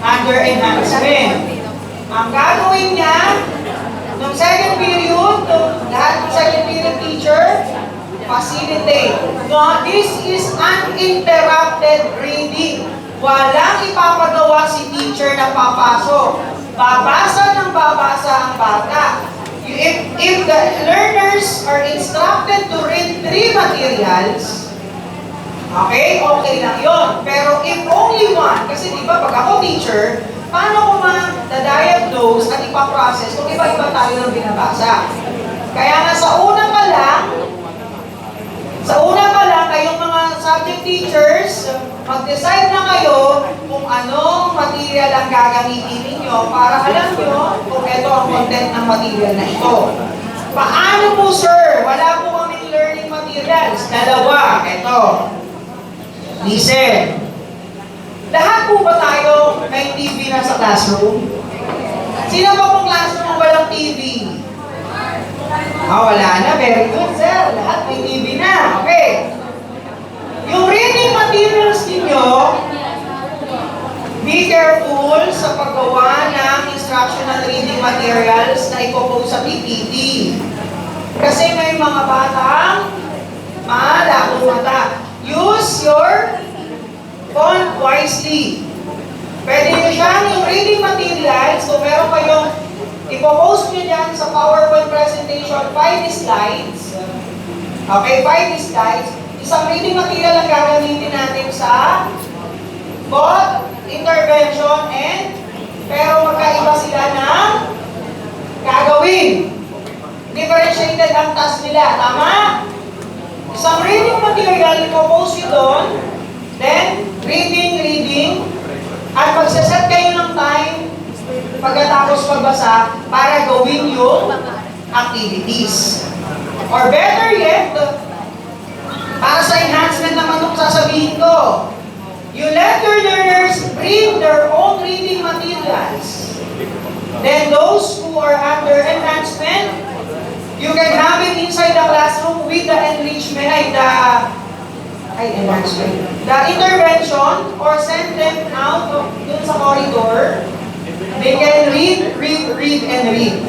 under enhancement. Ang gagawin niya, nung second period, lahat ng second period teacher, facilitate. No, this is uninterrupted reading. Walang ipapagawa si teacher na papasok. Babasa ng babasa ang bata. If the learners are instructed to read 3 materials, okay lang yun. Pero if only one, kasi di ba pag ako teacher, paano ko ma-diagnose at ipaprocess kung iba-iba tayo ng binabasa? Kaya nga sa una pa lang, kayong mga subject teachers, mag-decide na kayo kung anong material ang gagamitin ninyo para alam nyo kung ito ang content ng material na ito. Paano po, sir? Wala po kaming learning materials. Dalawa, ito. Listen. Lahat po ba tayo may TV na sa classroom? Sino ba pong classroom ang walang TV? Wala na. Very good, sir. Lahat may TV na. Okay. Yung reading materials ninyo, be careful sa paggawa ng instructional reading materials na ipopost sa PPT. Kasi may mga batang malabo mata. Use your font wisely. Pwede nyo siyang yung reading materials, kung meron kayong ipopost nyo dyan sa PowerPoint presentation, 5 slides. Okay, 5 slides. Isang reading material ang gagamitin natin sa both intervention and pero magkaiba sila ng gagawin. Differentiated ang task nila. Tama? Isang reading material, ipopost nyo doon, then reading, at magsaset kayo ng time pagkatapos magbasa para gawin yung activities. Or better yet, para sa enhancement naman itong sasabihin ko, you let your learners bring their own reading materials. Then those who are under enhancement, you can have it inside the classroom with the enrichment, the intervention, or send them out dun sa corridor. They can read, and read.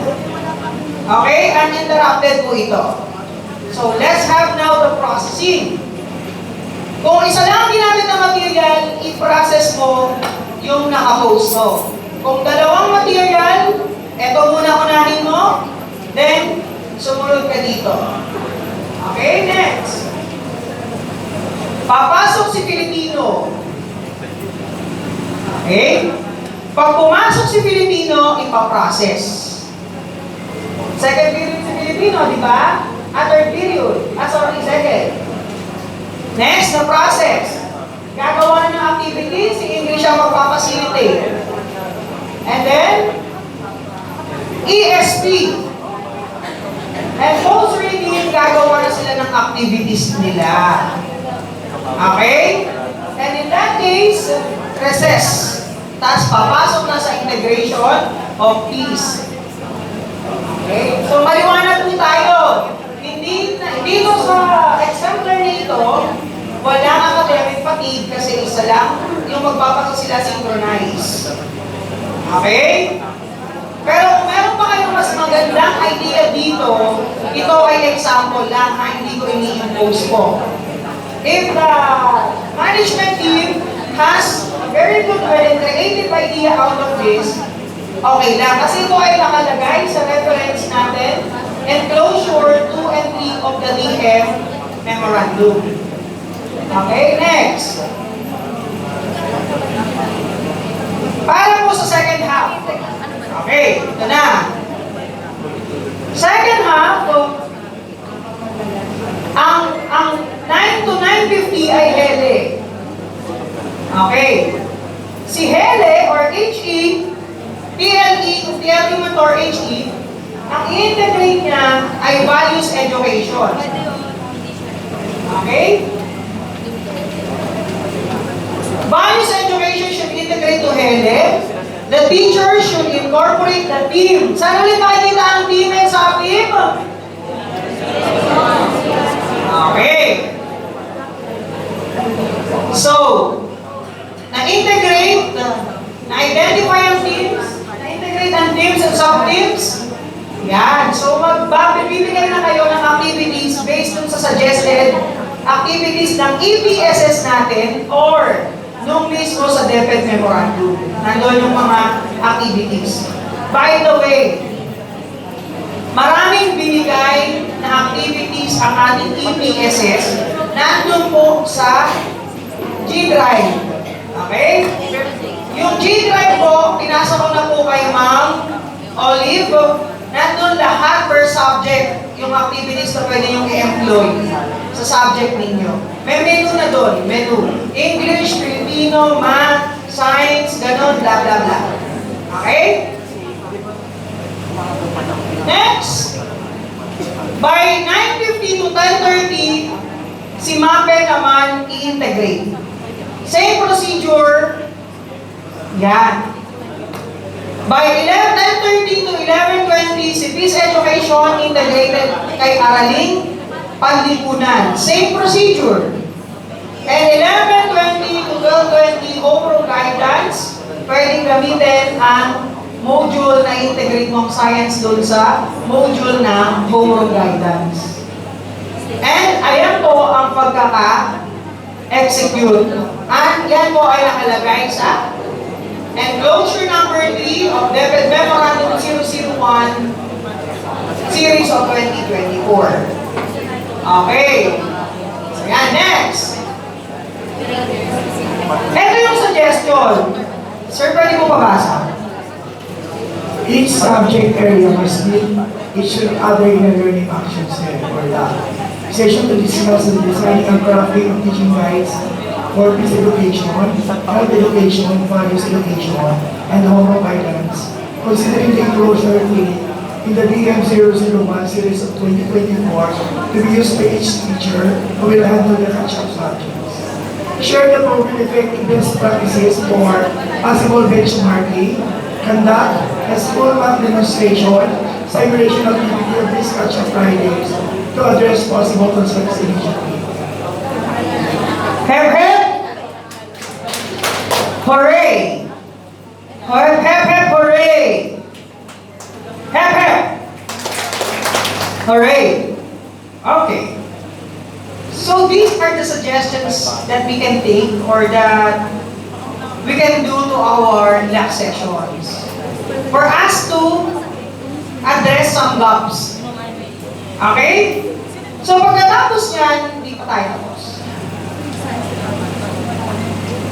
Okay? Uninterrupted po ito. So, let's have now the processing. Kung isa lang ang ginamit na material, i-process mo yung nakapost mo. Kung dalawang material, eto muna unahin mo, then, sumunod ka dito. Okay, next. Papasok si Filipino. Okay? Pag pumasok si Filipino, ipaprocess. Second period si Filipino, di ba? Third period. Second. Next, na process. Gagawa ng activity, si English ang magpapacilitate. And then, ESP. And post-reading, gagawa na sila ng activities nila. Okay? And in that case, recess. Tapos papasok na sa integration of peace. Okay? So, maliwanag po tayo. Hindi Dito sa exemplar nito, walang academic fatigue kasi isa lang yung magpapasa sila synchronize. Okay? Pero kung meron pa kayong mas magandang idea dito, ito ay example lang ha, hindi ko ini-impose po. If the management team has a very good and creative idea out of this, okay lang. Kasi ito ay nakalagay sa reference natin, enclosure 2 and 3 of the DM memorandum. Okay, next. Para po sa second half. Okay, ito na. Second half, ang 9 to 9:50 ay Hele. Okay. Si Hele or HE, PLE, kung PLE mo or HE, ang i-integrate niya ay values education. Okay? Values education should integrate to Hele. The teacher should incorporate the team. Saan ulit makikita ang team sa team? Okay. So, na-integrate, na-identify ang teams, na-integrate ang teams and sub-teams. Yan. So, magbibigay na kayo ng activities based dun sa suggested activities ng EPSS natin or nung mismo sa DepEd Memorandum. Nandun yung mga activities. By the way, maraming binigay na activities ang ating EPSS nandun po sa G-Drive. Okay? Yung G-Drive po, pinasa ko na po kay Ma'am Olive. Nandun lahat per subject yung activities na pwede yung i-employ sa subject ninyo. May menu na doon. Menu. English, Filipino, Math, Science, ganun, blah, blah, blah. Okay? Next. By 9:50 to 10:30, si MAPE naman i-integrate. Same procedure. Yan. By 10:30 to 11:20, si Peace Education integrated kay Araling Panlipunan. Same procedure. And 11:20 to 12:20, homeroom guidance, pwedeng gamitin ang module na integrate mong science doon sa module na homeroom guidance. And ayan po ang pagkaka-execute. At yan po ay nakalagay sa enclosure number 3 of DepEd Memorandum 001 Series of 2024. Okay. So yan, next. Ito yung suggestion. Sir, pwede mo pabasa? Each subject area must meet each other in a learning action set or lab. Session to discuss the designing and crafting of teaching guides for peace education, health education, values education, and homework guidance. Considering the enclosure in the DM001 series of 2024 to be used by each teacher who will handle the catch-up subjects. Share the proven effective best practices for possible benchmarking, conduct a school map demonstration, simulation activity of these catch-up Fridays to address possible concerns immediately. Hep, hep! Hooray! Hep, hep, hep, hooray! Hep, hep! Hooray! Okay. So these are the suggestions that we can take or that we can do to our lab sessions for us to address some gaps. Okay? So pagkatapos yan, hindi pa tayo tapos.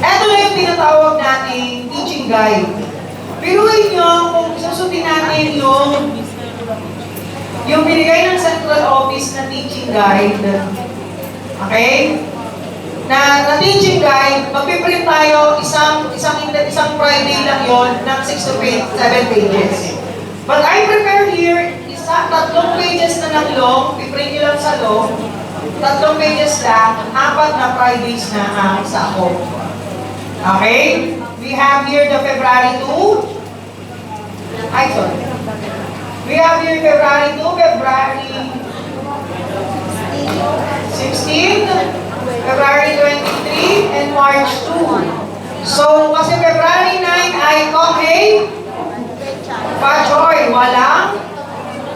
Ito na yung tinatawag nating teaching guide. Piruin nyo kung susundin natin yung binigay ng central office na teaching guide. Okay? Na teaching guide, magpiprint tayo isang Friday lang yon ng 6 to 7 pages. But I prepare here, tatlong pages na ng long, piprint nyo lang sa long, tatlong pages lang, 4 na Fridays na ang sako. Okay? We have here the February 2. We have here February 2, February 16, February 23, and March 2. So, kasi February 9 ay okay, pa-joy, walang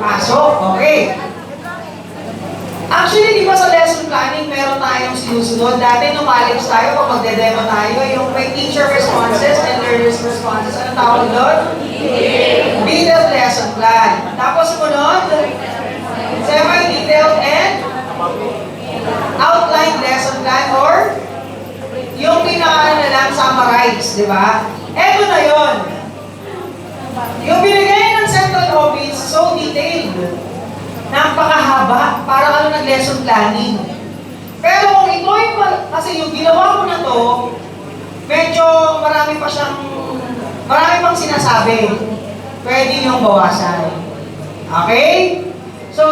pasok. Okay. Actually, di ba sa lesson planning, meron tayong sinusunod. Dati nung college tayo, pag magde-demo tayo, yung may teacher responses and learners responses. Ano tawag doon? Detailed lesson plan. Tapos sunod, semi-detailed and outline lesson plan or yung pinaka na lang summarize, di ba? Eto na yon. Yung binigay ng central office, so detailed. Napakahaba, parang ano nag-lesson planning. Pero kung ito ay, kasi yung ginawa ko na to, medyo marami pang sinasabi. Pwede niyong bawasan. Okay? So,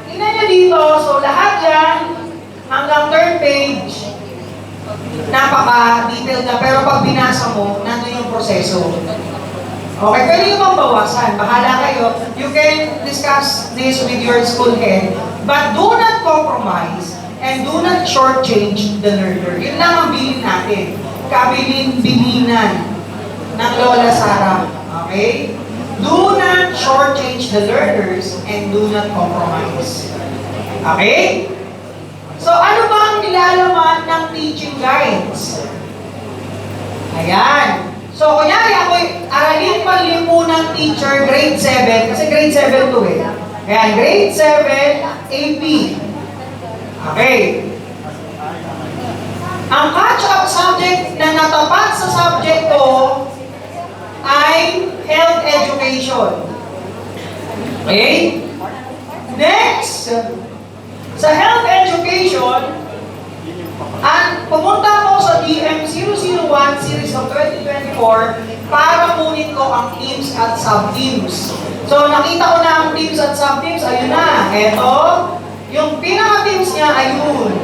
tingnan niyo dito, so lahat yan, hanggang third page, napaka-detailed na, pero pag binasa mo, nandun yung proseso. Okay, pwede nyo bang bawasan? Bahala kayo. You can discuss this with your school head, but do not compromise and do not shortchange the learner. Yun lang ang bilin natin. Kabilin-bilinan ng Lola Sarah. Okay? Do not shortchange the learners and do not compromise. Okay? So, ano ba ang nilalaman ng teaching guides? Ayan. So, kunyari ako'y aralin panlipunang teacher, grade 7, kasi grade 7 to eh. Ayan, grade 7, AP. Okay. Ang catch-up subject na natapat sa subject ko ay health education. Okay? Next, sa health education, at pumunta ko sa DM001 series of 2024 para kunin ko ang teams at sub-teams. So, nakita ko na ang teams at sub-teams. Ayun na. Eto. Yung pinaka-teams niya, ayun.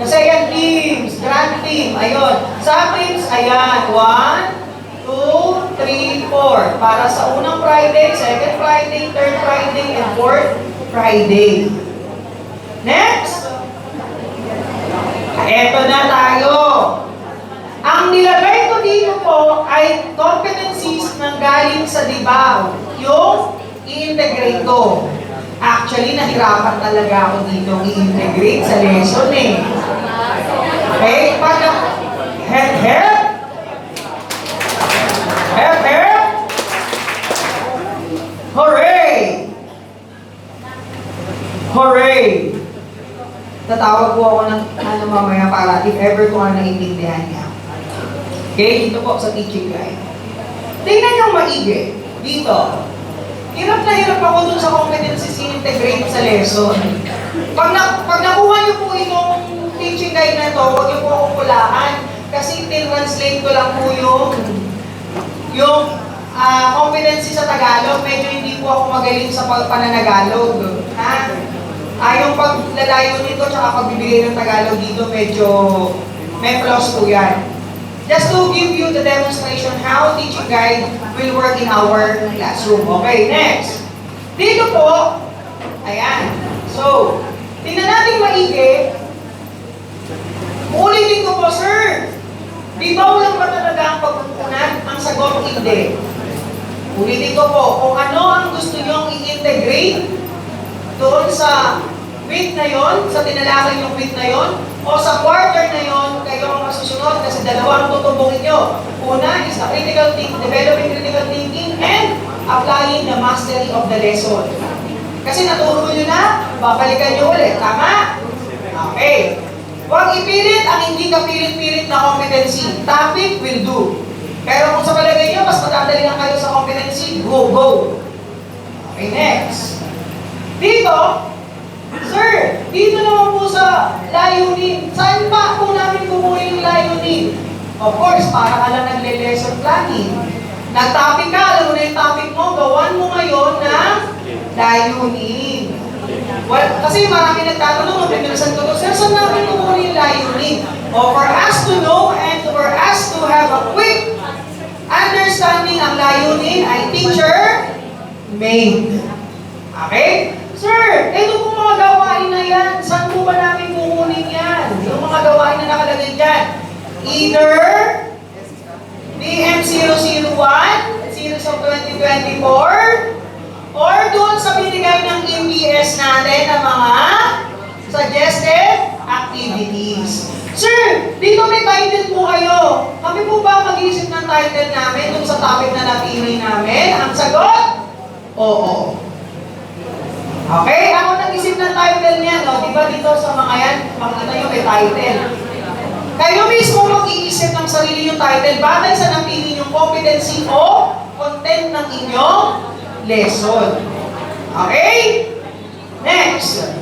Kasi yan, teams. Grand team. Ayun. Sub-teams, ayan. 1, 2, 3, 4. Para sa unang Friday, second Friday, third Friday, and fourth Friday. Next. Eto na tayo. Ang nilagay ko dito po ay competencies ng galing sa DIBAW. Yung i-integrate ko. Actually, nahirapan talaga ako dito i-integrate sa lesson eh. Okay? Pag head. Hooray! Hooray! Tatawag po ako ng mamaya para if ever ko ang naiintindihan niya. Okay, dito po sa teaching guide. Tingnan niyong maigi. Dito. Hirap na hirap ako dun sa competencies integrate sa lesson. Pag nakuha niyo po itong teaching guide na ito, huwag niyo po akong kulaan. Kasi translate ko lang po yung competency sa Tagalog. Medyo hindi po ako magaling sa pananagalog. Ha? Yung paglalayo nito tsaka pagbibigay ng Tagalog dito, medyo may flaws po yan. Just to give you the demonstration how teaching guide will work in our classroom. Okay, next. Dito po, ayan. So, tingnan natin maigi. Ulitin ko po, sir. Di ba lang ba talaga ang pagkukunan? Ang sagot, hindi. Ulitin ko po, kung ano ang gusto nyong i-integrate doon sa week na yon, sa tinalakay yung week na yon, o sa quarter na yon, kayo ang masusunod kasi dalawa ang tutubungin nyo. Una is developing critical thinking and applying the mastery of the lesson. Kasi naturo nyo na, babalikan nyo ulit. Tama? Okay. Huwag ipilit ang hindi ka pilit-pilit na competency. Topic will do. Pero kung sa palagay nyo, mas matadali lang kayo sa competency, go. Okay, next. Dito, sir, dito naman po sa layunin. Saan pa po namin kumuha yung layunin? Of course, para ka lang nagle-lesson planning. Nag-topic ka, alam mo na yung topic mo, gawan mo ngayon ng layunin. Well, kasi marami nagtatanong, pinulasan ko to, sir, saan namin kumuha yung layunin? O for us to know and for us to have a quick understanding ang layunin ay teacher-made. Okay? Sir, ito po mga gawain na yan, saan po ba namin kumuha kunin yan. Yung mga gawain na nakalagay dyan. Either DM001, Series of 2024, or doon sa binigay ng MBS natin ng mga suggested activities. Sir, dito may title po kayo. Kami po ba mag-iisip ng title namin dun sa topic na napili namin? Ang sagot? Oo. Okay, ako nag-isip ng title niya, no? Di ba dito sa mga yan, makikita nyo may title. Kayo mismo mag-iisip ng sarili yung title batay sa napili yung competency o content ng inyong lesson. Okay? Next.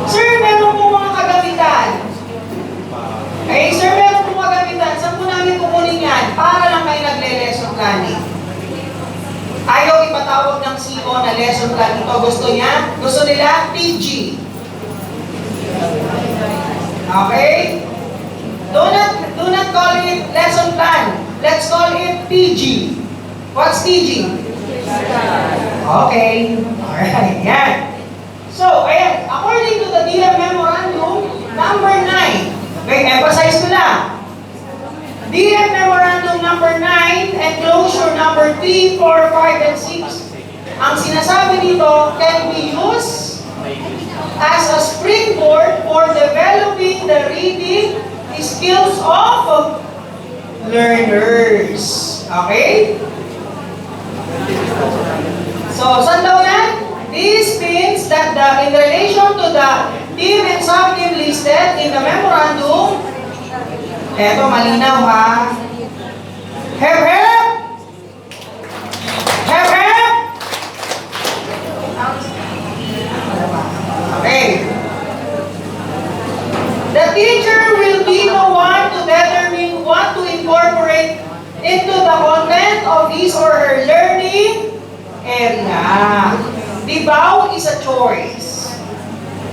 Sir, meron po mga kagamitan. Okay, sir, meron po kagamitan. Saan po namin kukunin yan? Para lang kayo nagle-lesson planning. Ayaw ipatawag ng CO na lesson plan ito. Gusto niya? Gusto nila? TG. Okay? Do not call it lesson plan. Let's call it TG. What's TG? Okay. Alright, yan. So, ayan. According to the DM Memorandum number 9, okay, emphasize ko lang. DM Memorandum number 9 and closure number 3, 4, 5, and 6. Ang sinasabi dito can be used as a springboard for developing the reading skills of learners. Okay? So, saan daw yan? This means that in relation to the team and sub-team listed in the memorandum, eto malinaw ha. Hep hep! Hep hep! Okay. The teacher will be the one to determine what to incorporate into the content of his or her learning area. Dibaw is a choice.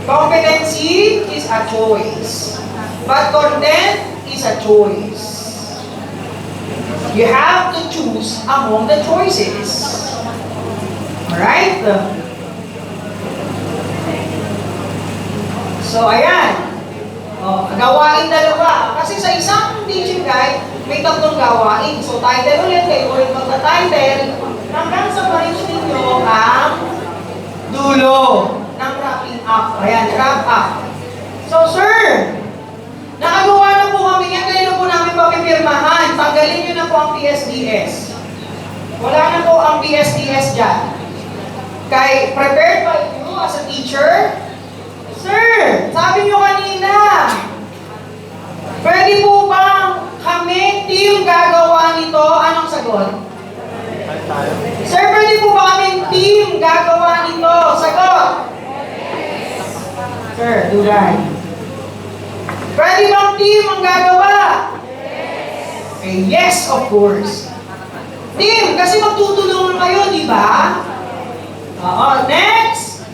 Competency is a choice. But content is a choice. You have to choose among the choices. Alright? So, ayan. Gawain dalawa. Kasi sa isang teaching guide, may tatlong gawain. So, title ulit, kayo ulit magka-title, hanggang sa ma-reach ninyo ang dulo ng wrapping up. Ayan, wrap up. So, sir, nakagawa na po kami yan. Kanina po namin papipirmahan. Tanggalin nyo na po ang PSDS. Wala na po ang PSDS dyan. Kay prepared by you as a teacher. Sir, sabi nyo kanina, pwede po bang kami, team, gagawa nito? Anong sagot? Sir, pwede po ba kami, team, gagawa nito? Sagot? Sir, dugay. Pwede bang team ang gagawa? Okay, yes, of course. Team, kasi magtutulungan kayo, di ba? Oo, next.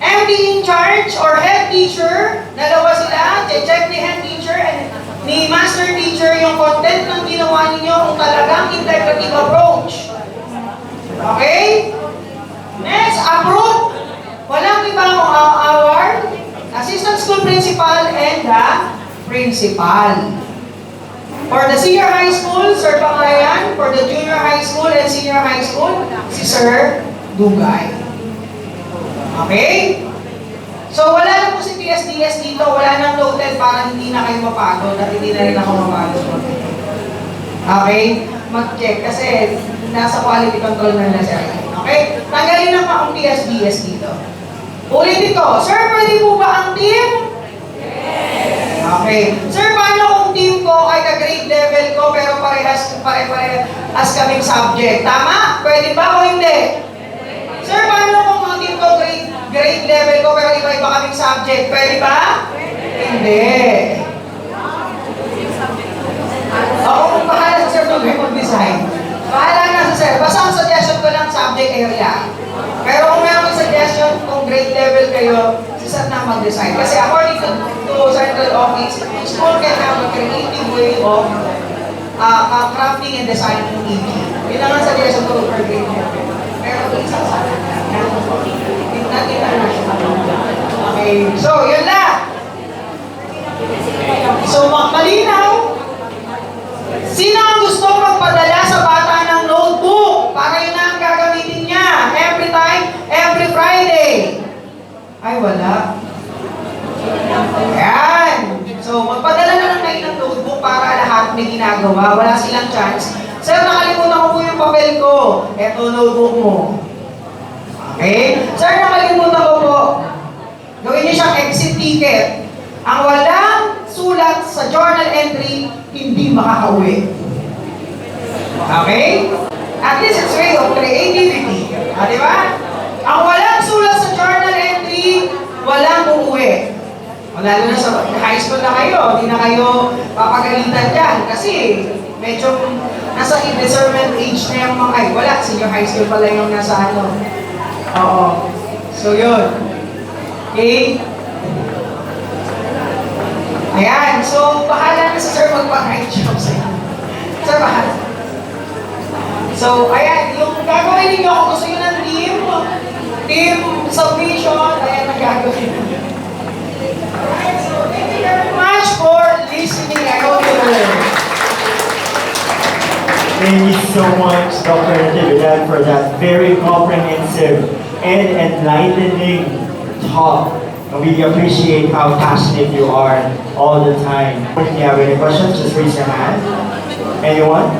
MD in charge or head teacher, dalawa sila, check ni head teacher and ni master teacher yung content ng ginawa ninyo kung talagang integrative approach. Okay? Next, approve. Walang ibang award. Assistant school principal and the principal. For the senior high school, Sir Pangayan. For the junior high school and senior high school, si Sir Dugay. Okay? So, wala na po si PSDS dito. Wala nang noted para hindi na kayo mapagod at hindi na rin ako mapagod. Okay? Mag-check kasi nasa quality control na siya. Okay? Tanggalin na pa ang PSDS dito. Ulitin ko. Sir, pwede po ba ang team? Yes! Okay. Sir, paano kung team ko ay ka-grade level ko pero pare-parehas kaming subject? Tama? Pwede ba o hindi? Sir, paano kung ang team ko grade level ko pero iba-iba kaming subject? Pwede ba? Hindi. Ako kung bahala sa Sir Dugay mag-design. Bahala na sa Sir. Basta ang suggestion ko lang subject area. Pero kung mayroong suggestion kung grade level kayo, si Sir na mag-design. Kasi according to central office, school can have a creative way of crafting and designing EG. Yun lang ang suggestion ko for grade level. Pero isa sa natin international. Okay, so yun lang. Ay, wala. Ayan. So, magpadala na lang kayo ng notebook para lahat may ginagawa. Wala silang chance. Sir, nakalimutan ko po yung papel ko. Eto, notebook mo. Okay? Sir, nakalimutan ko po. Gawin niyo siyang exit ticket. Ang walang sulat sa journal entry, hindi makakauwi. Okay? At least it's way of creativity. Di ba? Ang walang sulat sa journal entry, walang uuwi. Lalo na sa high school na kayo, hindi na kayo papagalitan dyan. Kasi medyo nasa indiscernment age na yung mga, ay wala, senior high school pala yung nasa ano. Oo. So yun. Okay? Ayan. So, bahala na si Sir magpa-right job sa inyo. Sir, bahala. So, ayan. Yung gagawin ninyo, kung gusto nyo ng team submission, ayan ang gagawin ninyo. Alright, so thank you very much for listening. I hope you learned. Thank you so much, Dr. Natividad, for that very comprehensive and enlightening talk. And we appreciate how passionate you are all the time. If you have any questions, just raise your hand. Anyone?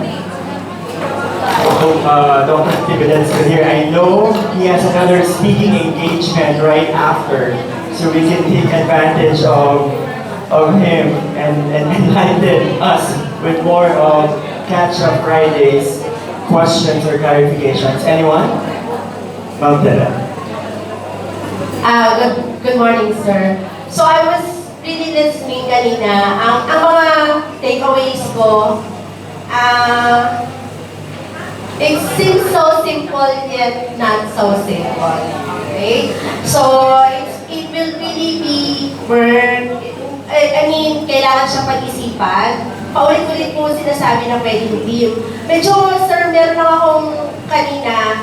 Dr. Natividad is still here. I know he has another speaking engagement right after, so we can take advantage of him and enlighten us with more of Catch-Up Fridays questions or clarifications. Anyone? Ma'am Tela. Good morning, sir. So I was really listening kanina. Ang mga takeaways ko, it seems so simple yet not so simple. Okay? So it will really be work. I mean, kailangan siyang pag-isipan. Paulit-ulit po sinasabi na pwedeng team. Medyo, sir, meron lang akong kanina,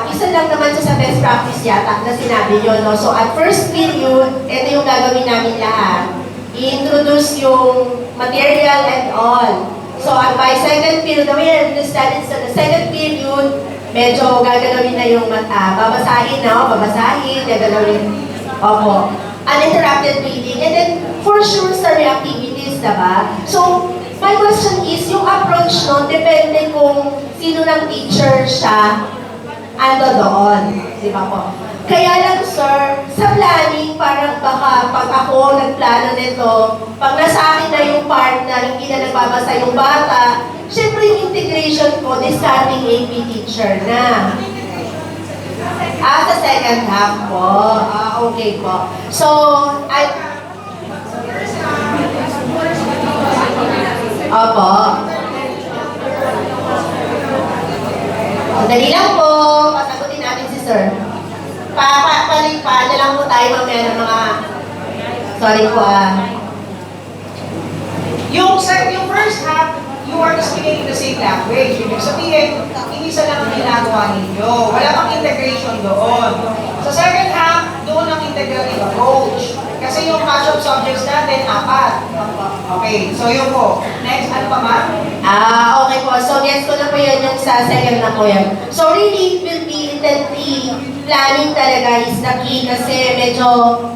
isa lang naman siya sa best practice yata na sinabi nyo, no? So, at first period, ito yung gagawin namin lahat. I-introduce yung material and all. So, at by second period, we understand sa the second period, medyo gagawin na yung babasahin, no? Babasahin, gagawin. Opo. Uninterrupted reading. And then, for sure, sa reactivities, diba? So, my question is, yung approach no, depende kung sino ng teacher siya ando doon. Di ba po? Kaya lang, sir, sa planning, parang baka pag ako nagplano nito, pag nasa akin na yung part na hindi na nagbabasa yung bata, syempre yung integration ko, discarding AP teacher na. Sa second half po. Okay po. So, Opo. Dali lang po. Pasagutin natin si sir. Paano lang po tayo mamaya ng mga... Sorry po Yung first half, you are speaking in the same language. Ibig sabihin, isa lang ang ginagawa ninyo. Wala kang integration doon. Sa second half, doon ang integrative approach. Kasi yung catch-up subjects natin, 4. Okay, so yun po. Next, ano pa ma'am? Okay po. So, gets ko na po yun yung sa second na po yan. So, really, it will be intently planning talaga is the key kasi medyo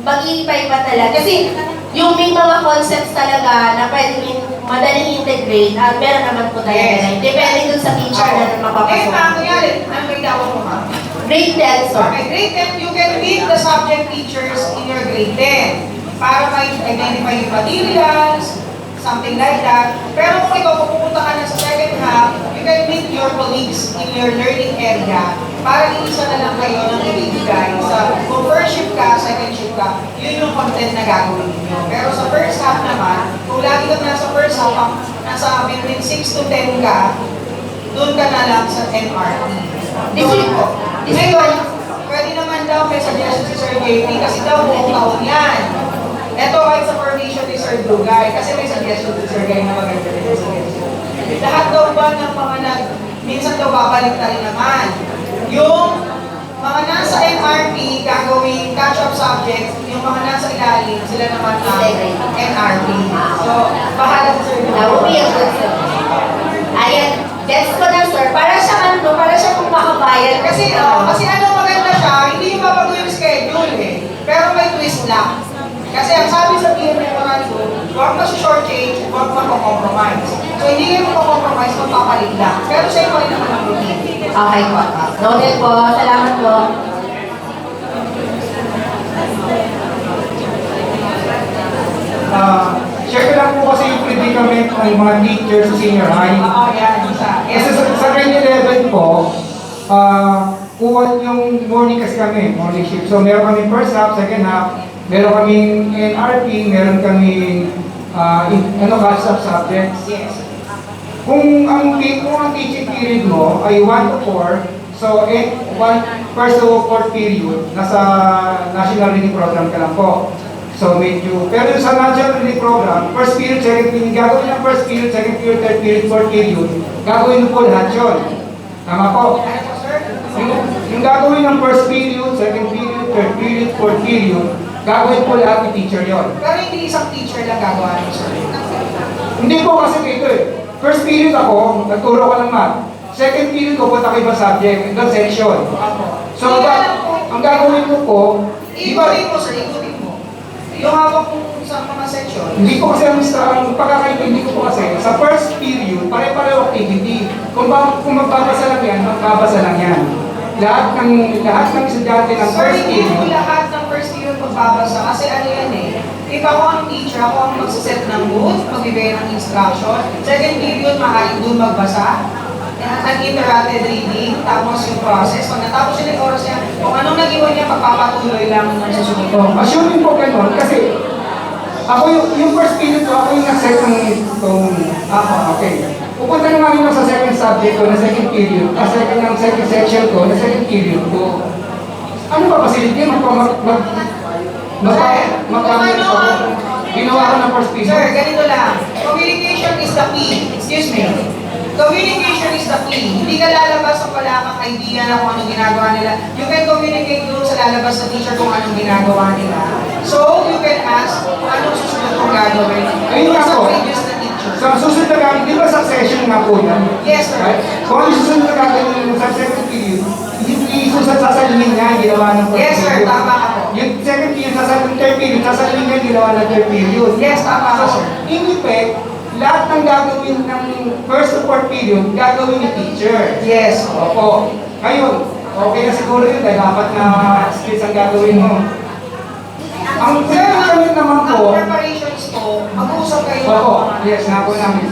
mag-iipa-ipa talaga. Kasi yung may mga concepts talaga na pwedeng madaling integrate at meron naman po talaga na depende dun sa teacher na mapapasok. Ano yan? Ano may dapat mo ma'am? Grade 10, sir. Okay, grade 10, you can meet the subject teachers in your grade 10 para ma-identify yung materials, something like that. Pero kung ikaw pupunta ka na sa second half, you can meet your colleagues in your learning area para iisa na lang kayo ng ibibigay. Kung first shift ka, second shift ka, yun yung content na gagawin niyo. Pero sa first half naman, kung lagi ka nasa first half, nasa between 6 to 10 ka, doon ka na lang sa NRT. Ngayon, pwede naman daw may suggestion si Sir JP kasi daw buong taon yan. Ito kahit sa formation ni Sir Dugay kasi may suggestion si Sir Guy na maganda rin yung suggestion. Lahat daw ba ng mga minsan daw babalik na rin naman. Yung mga nasa MRP gagawing catch-up subjects, yung mga nasa ilalim, sila naman ang NRP. So, bahala si Sir Dugay. Ayan, gets ko na sir. Para siya para siya kung makabayan. Kasi ano maganda siya, hindi yung mabago yung schedule eh. Pero may twist lang. Kasi ang sabi sa PM memorandum, huwag shortchange, huwag compromise. So hindi kayo compromise, magpapalit lang. Pero sa iyo rin naman ang routine. Okay po. Noted po. Salamat po. Share ko lang po kasi yung predicament ng mga teachers sa senior high. Oo, yan. Isa. Kasi sa grade 11 po, kuwan yung morning kasi kami, morning shift. So meron kami first half, second half, meron kaming NRP, meron kaming catch up subjects. Yes. Kung ang teaching period mo ay 1 to 4, so first to 4 period, nasa national reading program ka lang po. So medyo, pero sa national reading program, first period, second period, gagawin ng first period, second period, third period, fourth period, gagawin po lahat yun. Tama po? Ano po, sir? Yung gagawin ng first period, second period, third period, fourth period, gagawin po lahat ni teacher yon. Pero hindi isang teacher lang gagawa nito, sir. Hindi po kasi ito eh. First period ako, nagturo ko ng math. Second period ko, punta ko ibang subject, ibang section. So, ang gagawin ko po, Ikutin mo, sir, ikutin mo. Yung hawak kong sa mga section. hindi ko kasi ang pagkakaintindi ko po kasi, sa first period, pare-pareho activity. Kung magbabasa lang yan, magbabasa lang yan. Lahat ng estudyante ng Sir, first hindi mo period, lahat ng first period magbabasa kasi ano yan eh. If ako ang teacher, ako ang magsaset ng mood, magbibigay ng instruction. Second period, maaaring doon magbasa. Ang interactive reading, tapos yung process. Pag natapos yun yung oras niya, kung anong nag-iwan niya, pagpapatuloy lang ng susunod. assuming po ganun, kasi ako yung first period ko, ako yung nag-set ng itong, okay. Pupunta na namin sa second subject ko na second period, ng second section ko na second period ko. Ano ba facility? Ginawa ko ng first period. Sir, ganito lang. Communication is the key. Excuse me. Communication is the key. Hindi ka lalabas kung wala kang idea na kung anong ginagawa nila. You can communicate doon sa lalabas na teacher kung anong ginagawa nila. So, you can ask kung anong susunod kong gagawin. Ayun nga Sa po. previous na teacher. Sa susunod na gagawin, di ba succession nga po yan? Yes, sir. Right? Kung ano susunod na gagawin sa second period, sasalingin niya, ginawa ng first Yes, sir. period. Tama ka po. Yung second period, third period, sasalingin niya, ginawa ng third period. Yes, tama ka, So, sir. in effect, lahat ng gagawin ng first to fourth period, gagawin ni teacher. Yes. Opo. Ngayon, okay na siguro yun dahil dapat na skills ang gagawin mo. Ang Sir, pinakalit naman ang po, preparations po, mag-uusap kayo. opo, yes, nako namin.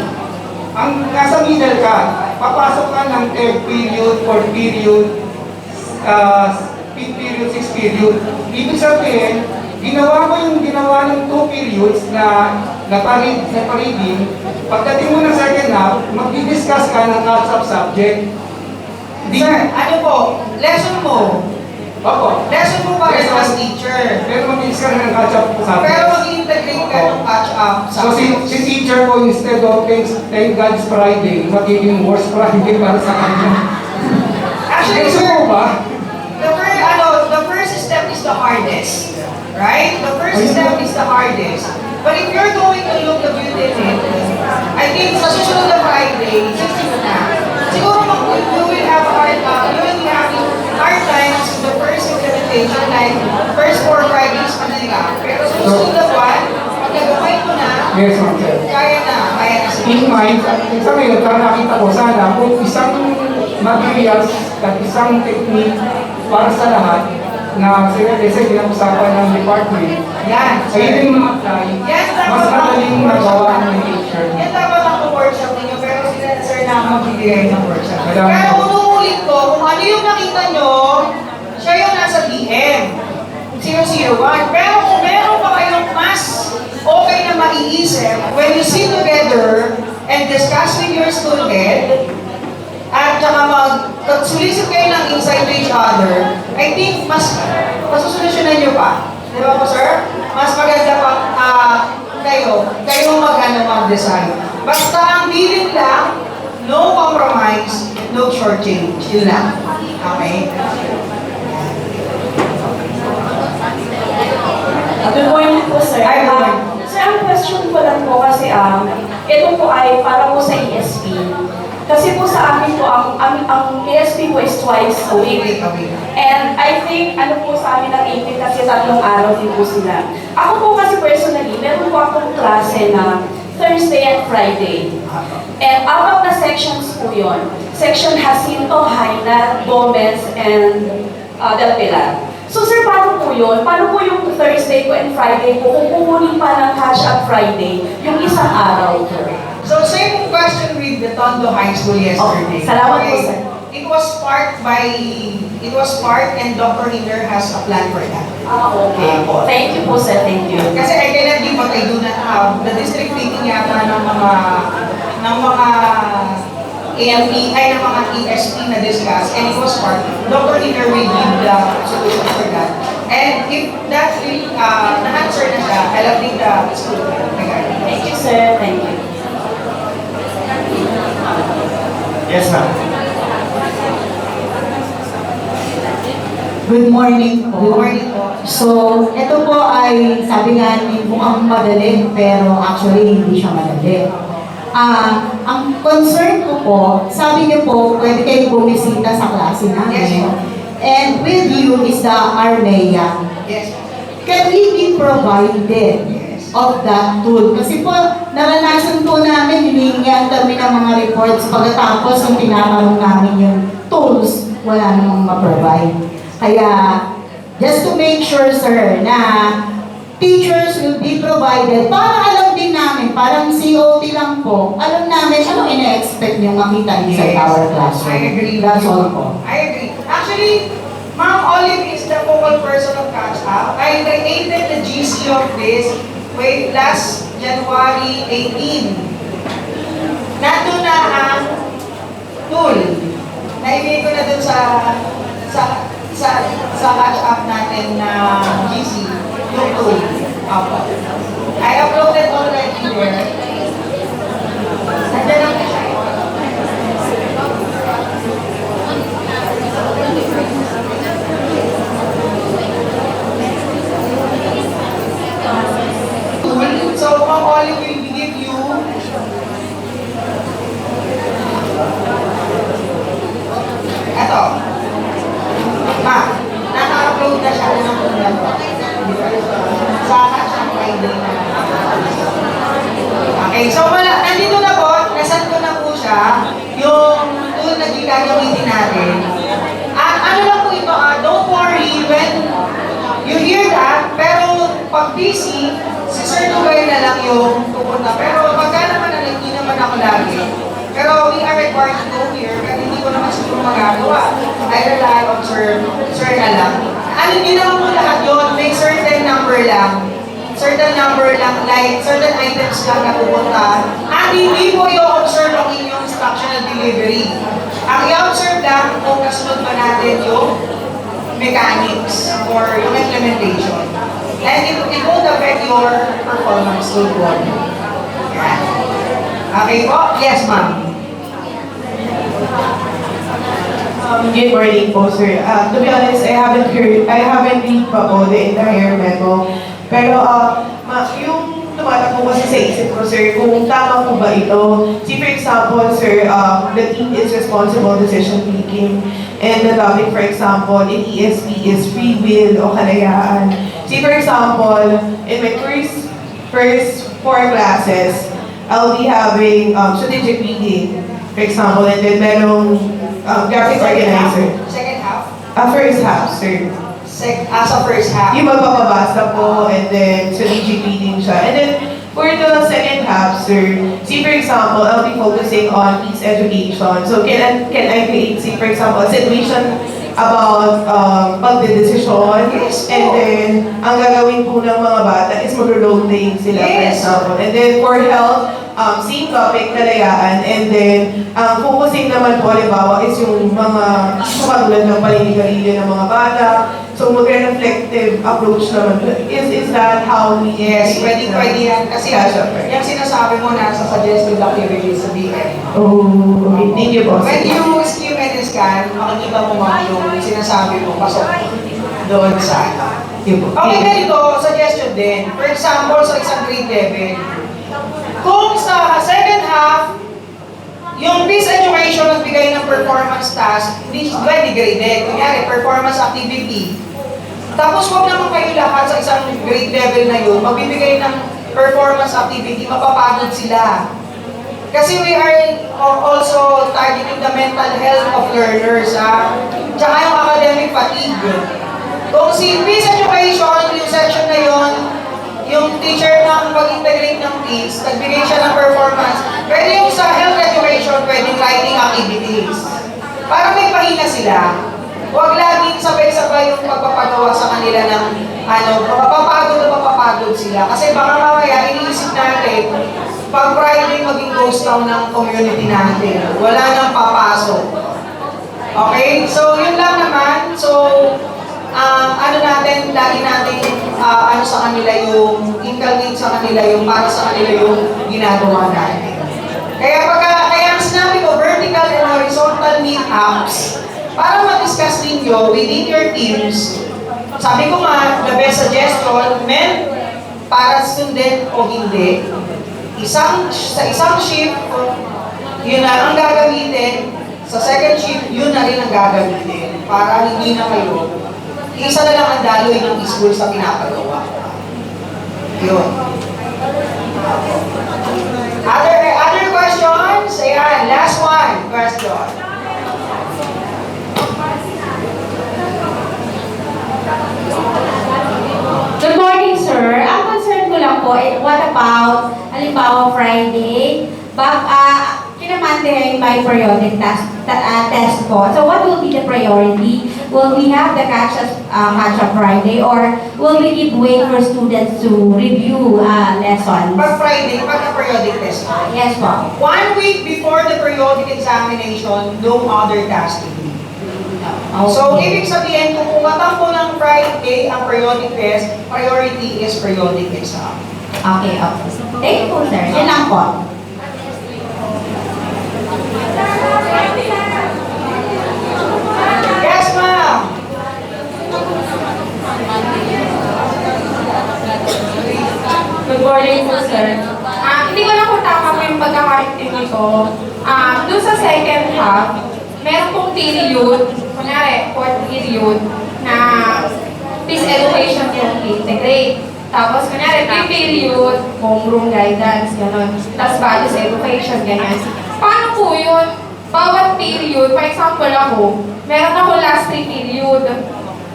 Ang nasa middle ka, papasok ka ng third period, fourth period, fifth period, sixth period. Ibig sabihin, ginawa mo yung ginawa ng 2 periods na reading. Pagdating mo ng second half, magdi-discuss ka ng catch-up subject. Sir, ano po? Lesson mo. Opo. Lesson mo pa rin as teacher. Pero mag-discuss ka ng catch-up subject. Pero mag-integrate ka ng catch-up. So si teacher ko, instead of thank God's Friday, magiging worst Friday para sa kanya. Actually, Gusto sir, mo ba? the first step is the hardest. Right? The first step is the hardest. But if you're going to look the beauty in it, I think sa susunod na Friday, susunod na, siguro you will have a hard time. You will be having hard times in the first implementation, like first 4 Fridays pa nila. Pero sa susunod na buwan, pag nagawin mo na, Yes, ma'am, sir. kaya na siya. In mind, sa ngayon, nakita ko sana kung isang materials at isang technique para sa lahat na kasi pinag-usapan ng department, Yan. ay hindi ma-apply, Yan, mas madaling magawa ng teacher. Yan dapat ang workshop ninyo, pero sila sir na ang magbibigay ng workshop. Kailangan Pero po. unuulit ko, kung ano yung nakita nyo, siya yung nasa DM. 001. Pero kung meron pa kayong mas okay na maiisip, when you sit together and discuss with your school head, at saka mag-solicit kayo ng insight to each other, I think mas masusolusyonan nyo pa. Di ba po, sir? Mas maganda pa kayo mag-decide. Basta ang bilin lang, no compromise, no shortchange. Yun lang. Okay? Good morning po, sir. Hi, good morning. Sir, ang question ko lang po kasi, ito po ay para po sa ESP. Kasi po sa amin po, ang ASP po is twice a week. And I think, ano po sa amin ang 18 kasi 3 araw din po sila. Ako po kasi personally, meron po akong klase na Thursday and Friday. And 4 na sections po yun. Section Jacinto, Haina, Gomez, and Del Pilar. So sir, paano po yun? Paano po yung Thursday po and Friday po kung kukunin pa ng Cash Up Friday yung isang araw po? So same question with the Tondo High School yesterday. Okay, salamat po, sir. It was part and Dr. Hiller has a plan for that. Okay po. Thank you po, sir. Thank you. Kasi I cannot give what I do not have. The district meeting yata ng mga AMP, ay ng mga ESP na discuss, and it was part. Dr. Hiller will give the solution for that. And if that will na-answer na siya, I'll update the school. Thank you, sir. Thank you. Yes, ma'am. Good morning po. Good morning po. So, ito po ay sabi nga ni mukhang madali, pero actually hindi siya madali. Ang concern ko po, sabi niyo po, pwede kayong bumisita sa klase namin. Yes. And with you is the Armea. Yes. Can we be provided of that tool? Kasi po, naranasan po namin, hiningihan kami ng mga reports pagkatapos ang tinatanong namin yung tools, wala namang ma-provide. Kaya, just to make sure, sir, na teachers will be provided para alam din namin, parang COT lang po, alam namin ano ina-expect nyo makita inside our classroom. I agree. That's all po. I agree. Actually, Ma'am Olive is the focal person of Catch Up. I created the GC of this last January 18. Nandun na ang tool. Naibigay ko na dun sa Catch Up natin na GC, yung tool. I uploaded already there. Nandiyan lang siya. So, Ma'am Olive will give you eto. Naka-upload na siya ng program ko. Sa Catch-Up Friday na. Okay, so nandito na po, nasan ko na po siya, yung tool na gagamitin natin. Ano lang po ito, don't worry when you hear that, pero pag busy, si Sir Lugay na lang yung pupunta. Pero pagka naman hindi naman ako lagi. Pero we are required to go here, kasi hindi ko naman siguro magagawa. I rely on Sir na lang. Ano din naman po lahat yun, may certain number lang. Certain number lang, like certain items lang na pupunta. At hindi po i-observe ang inyong instructional delivery. Ang i-observe lang kung kasunod ba natin yung mechanics or yung implementation. And it won't affect your performance to go. Okay po? Yes, ma'am. Good morning po, sir. To be honest, I haven't read pa po the entire memo. Pero, yung tumatakbo kasi sa isip ko, sir, kung tama po ba ito. See, for example, sir, the team is responsible decision making. And the topic, for example, in ESP is free will o kalayaan. See, for example, in my first 4 classes, I'll be having strategic reading, for example, and then merong graphic organizer. Second half? First half, sir. Sa first half. Yung magbabasa po, and then strategic reading siya. And then, for the second half, sir, see, for example, I'll be focusing on peace education. So, can I create, see, for example, a situation about pagdedesisyon, and then, ang gagawin po ng mga bata is mag-role playing sila, for example. And then, for health, same topic, kalayaan, and then, focusing naman po, halimbawa, is yung mga katulad ng paninigarilyo ng mga bata. So, mag-reflective approach naman. Is that how we... Yes, pwede yan. Kasi yung sinasabi mo nasa suggested activities sa BM. Oh, okay. Thank you po. When you skim and scan, makikita mo mga yung sinasabi mo pasok doon sa... Okay, ganito, suggestion din. For example, sa isang grade level, kung sa second half, yung peace education nagbigay ng performance task, hindi pwede graded. Kunyari, performance activity. Tapos huwag naman kayo lahat sa isang grade level na yun, magbibigay ng performance activity, mapapagod sila. Kasi we are also targeting the mental health of learners, tsaka yung academic fatigue. Kung si peace education, yung section na yun, yung teacher ng pag-integrate ng peace, nagbigay siya ng performance, pwede yung sa health education, pwedeng writing activities. Para may pahinga sila. Huwag laging sabay-sabay yung pagpapagawa sa kanila ng mapapagod sila. Kasi baka mamaya, iniisip natin, pag Friday maging ghost town ng community natin. Wala nang papasok. Okay? So, yun lang naman. So, lagi natin sa kanila yung inculcate sa kanila yung para sa kanila yung ginagawa natin. Kaya sinabi ko, vertical and horizontal meetups, para ma-discuss ninyo within your teams, sabi ko nga, the best suggestion, para student o hindi, sa isang shift, yun na ang gagamitin, sa second shift, yun na rin ang gagamitin, para hindi na kayo isa na lang ang daloy ng school sa pinapagawa. Yun. Other questions? Ayan, last one question. Good morning, sir. Ang concern ko lang po, what about, halimbawa Friday, kinamandahin by periodic test po. So what will be the priority? Will we have the catch-up Friday, or will we keep waiting for students to review lessons? Pag Friday, pag periodic test. Yes po. 1 week before the periodic examination, no other task to do. Okay. So, ibig sabihin, kung pumatampo ng Friday ang periodic test, priority is periodic exam. Okay. Thank you po, sir. Yan lang po. Yes, ma'am! Good morning po, sir. Hindi ko lang po tama po yung pagkakaintindi ko. Doon sa second half, meron pong period, kunyari, fourth period, na peace education yung integrate. Tapos, kunyari, period, homeroom guidance, gano'n. Tapos, values education, ganyan. Paano po yun? Bawat period, for example ako, meron ako last 3 period.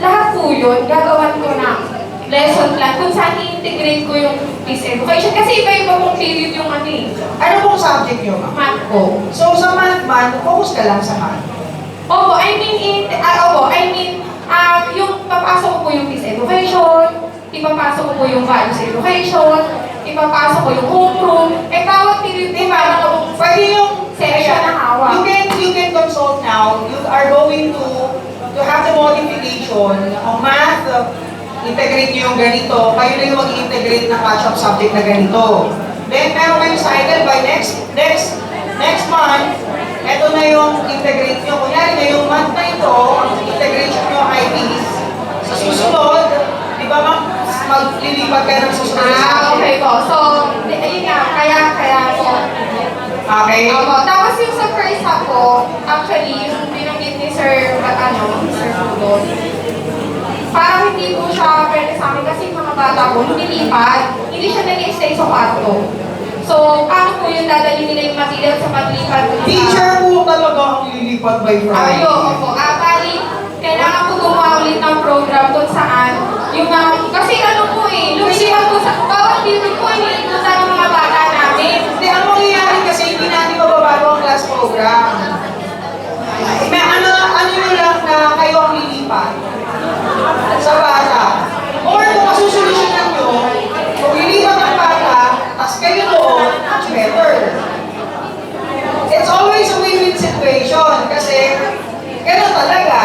Lahat po yun, gagawan ko na lesson plan kung saan i-integrate ko yung peace education. Kasi iba-iba pong period yung Ano pong subject nyo, ma'am? math ko. So, sa math man, focus ka lang sa math. Yung papasok ko po yung peace education, ipapasok ko po yung values education, ipapasok ko yung homeroom, bawat period din parang akong Pwede yung section na hawak. You can consult now. You are going to have the modification of math. Integrate nyo yung ganito. Kayo na yung mag-integrate ng catch-up subject na ganito. Then, meron kayong cycle by next month. Ito na yung integrate nyo. Kunyari na yung month na ito, integration nyo IPs. Sa susunod, di ba ma'am, maglilipat kayo ng susunod. Okay po. So, ayun nga, kaya po. Okay. Tapos yung sa first half po, actually, yung binanggit ni Sir Budol, parang hindi po siya pwede sa amin kasi mga bata po, nilipat, hindi siya nag-stay sa kwarto. So, paano po yung dadali nila yung material sa paglipat? Teacher po talaga ang lilipat by Friday. Ayun po. Bali, kailangan po gumawa ulit ng program kung saan yung kasi lumilipat po sa bawat dito po, iniikutan ng mga bata namin. Hindi, ang mangyayari kasi hindi natin mababago ang class program. Ano nyo lang na kayo ang lilipat sa bata. Or kung masusolusyonan nyo, kung lilipat ang bata, tas kayo doon, much better. It's always a win-win situation kasi gano'n talaga.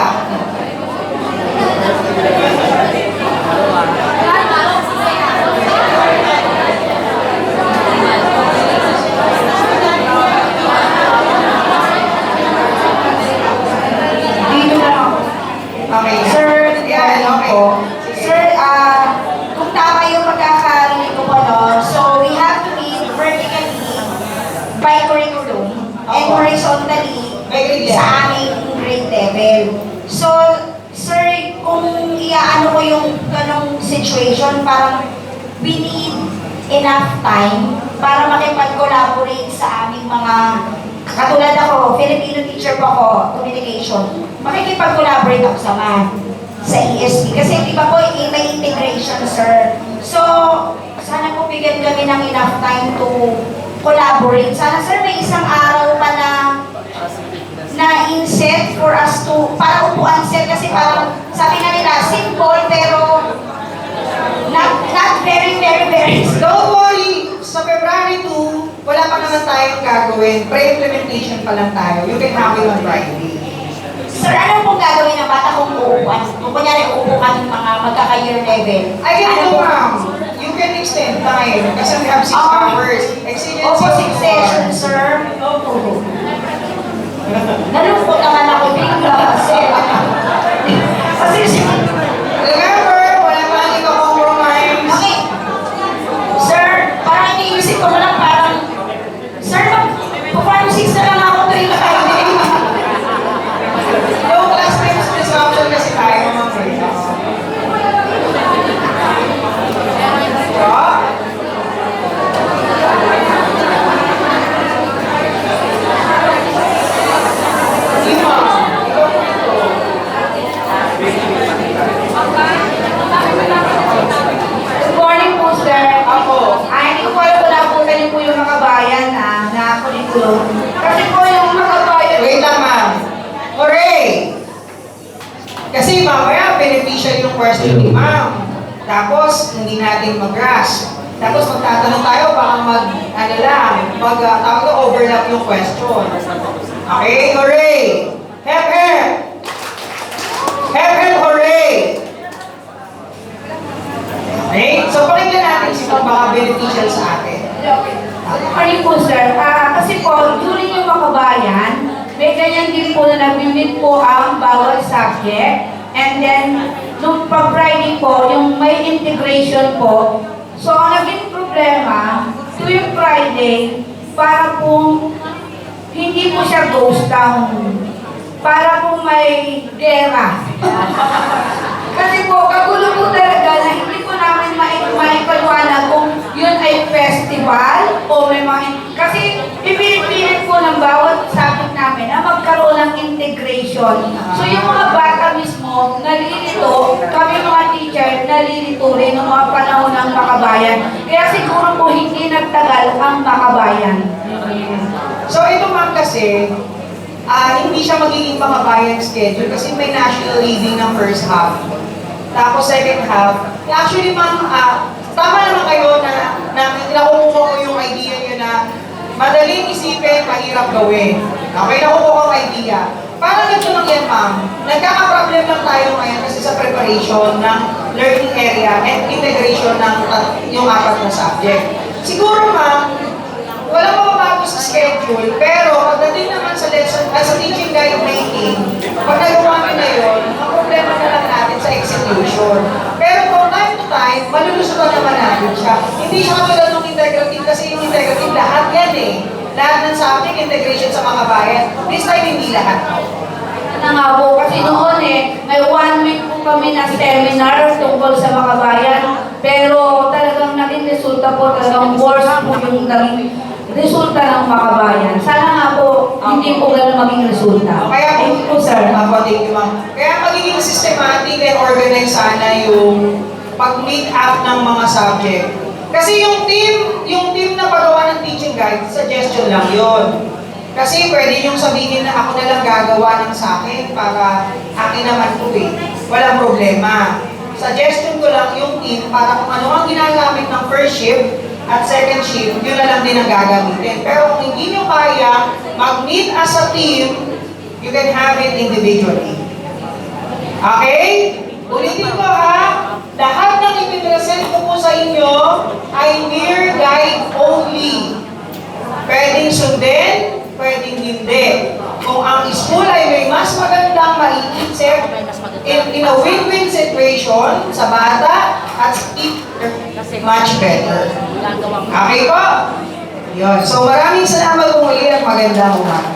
Dito na ako. Okay. Sir, Yan, okay. Sir, kung tama yung pagkakarinig ko po, no? So, we have to read vertically by curriculum and horizontally May grade level. sa aming grade level. So, sir, kung iaano ko yung ganong situation, parang we need enough time para makipag-collaborate sa aming mga, katulad ako, Filipino teacher po ako, communication. Makikipag-collaborate ako sa math, sa ESP. Kasi di ba po, may integration, sir. So, sana po bigyan kami ng enough time to collaborate. Sana, sir, may isang araw pa na inset for us to, para upuan, sir, kasi parang, sabi nga nila, simple, pero not very, very, very Don't worry, sa February 2, wala pa naman tayong gagawin. Pre-implementation pa lang tayo. You can have it on Friday. Sir, ano pong gagawin ng bata kung uupuan? Kung kunyari uupuan ng mga magkaka-year level? I can Ano do, po? ma'am. You can extend time kasi we have 6 hours. Exceeded Opo, 6 6 sessions, sir. Nalungkot naman ako bigla kasi. Kasi, Remember, wala pa lang ikaw-compromise. okay. Sir, parang iniisip ko na lang parang, sir, mag-farm 6 na lang ako tuwing Friday. No classmates disruption kasi tayo, mga friends. Good morning po, sir. Ako. Ay, hindi ko po alam kung napunta niyo po yung mga bayan na curriculum. Kasi po yung mga bayan... Wait lang, ma'am. Hooray! Kasi mamaya, beneficial yung question ni ma'am. Tapos, hindi natin mag-grasp. Tapos, magtatanong tayo, baka tawag na overlap yung question. Okay, hooray! Hep, hep! Hep, hep, hooray! Okay, so pakinggan natin sino baka beneficial sa atin. Good morning po, sir. Kasi po, during yung mga bayan, may ganyan din po na nag-meet po ang bawat subject. And then, nung pag-Friday po, yung may integration po. So, ang naging problema, tuwing Friday, para po hindi po siya ghost town. Para po may gera. Kasi po, kagulo po talaga na hindi po namin maipaliwanag kung yun ay festival o may mga... Kasi ipilit po ng bawat subject namin na magkaroon ng integration. So yung mga bata mismo, nalilito, kami mga teacher, nalilito rin ng mga panahon ng Makabayan. Kaya siguro po hindi nagtagal ang Makabayan. So ito ma'am kasi, hindi siya magiging Makabayan schedule kasi may national reading ng first half. Tapos second half, actually ma'am, tama naman kayo na nakukuha ko yung idea nyo na madaling isipin, mahirap gawin. Okay, nakukuha ko ang idea. Parang ganito lang yan ma'am, nagkaka-problem lang tayo ngayon kasi sa preparation ng learning area and integration ng yung 4 na subject. Siguro ma'am, walang mababago sa schedule, pero pagdating naman sa lesson, sa teaching guide making, pag nagawa nyo na yun, ang problema na lang natin sa execution. Pero from time to time, malulusutan naman natin siya. Hindi siya katulad ng integrative kasi yung integrative lahat yan eh. Lahat ng subject, integration sa mga bayan. This time, hindi lahat. Na nga po, kasi noon may 1 week po kami na seminar tungkol sa Makabayan. Pero talagang naging resulta po, talagang worse po yung naging resulta ng Makabayan. Sana nga po, hindi po ganun maging resulta. Kaya Thank you po, sir. Thank you, ma'am. Kaya magiging systematic and organized sana yung pag-meet up ng mga subject. Kasi yung team na pagawa ng teaching guide, suggestion lang yon. Kasi pwede niyong sabihin na ako na lang gagawa ng sa akin para akin naman po eh. Walang problema. Suggestion ko lang yung team para kung ano ang ginagamit ng first shift at second shift, yun na lang din ang gagamitin. Pero kung hindi nyo kaya mag-meet as a team, you can have it individually. Okay? Ulitin ko ha, lahat ng ipinresent ko po sa inyo ay mere guide only. Pwedeng sundin, pwedeng hindi. Kung ang school ay may mas magandang maiisip in a win-win situation sa bata at it much better. Okay po? Yun. So maraming salamat po muli at magandang umaga.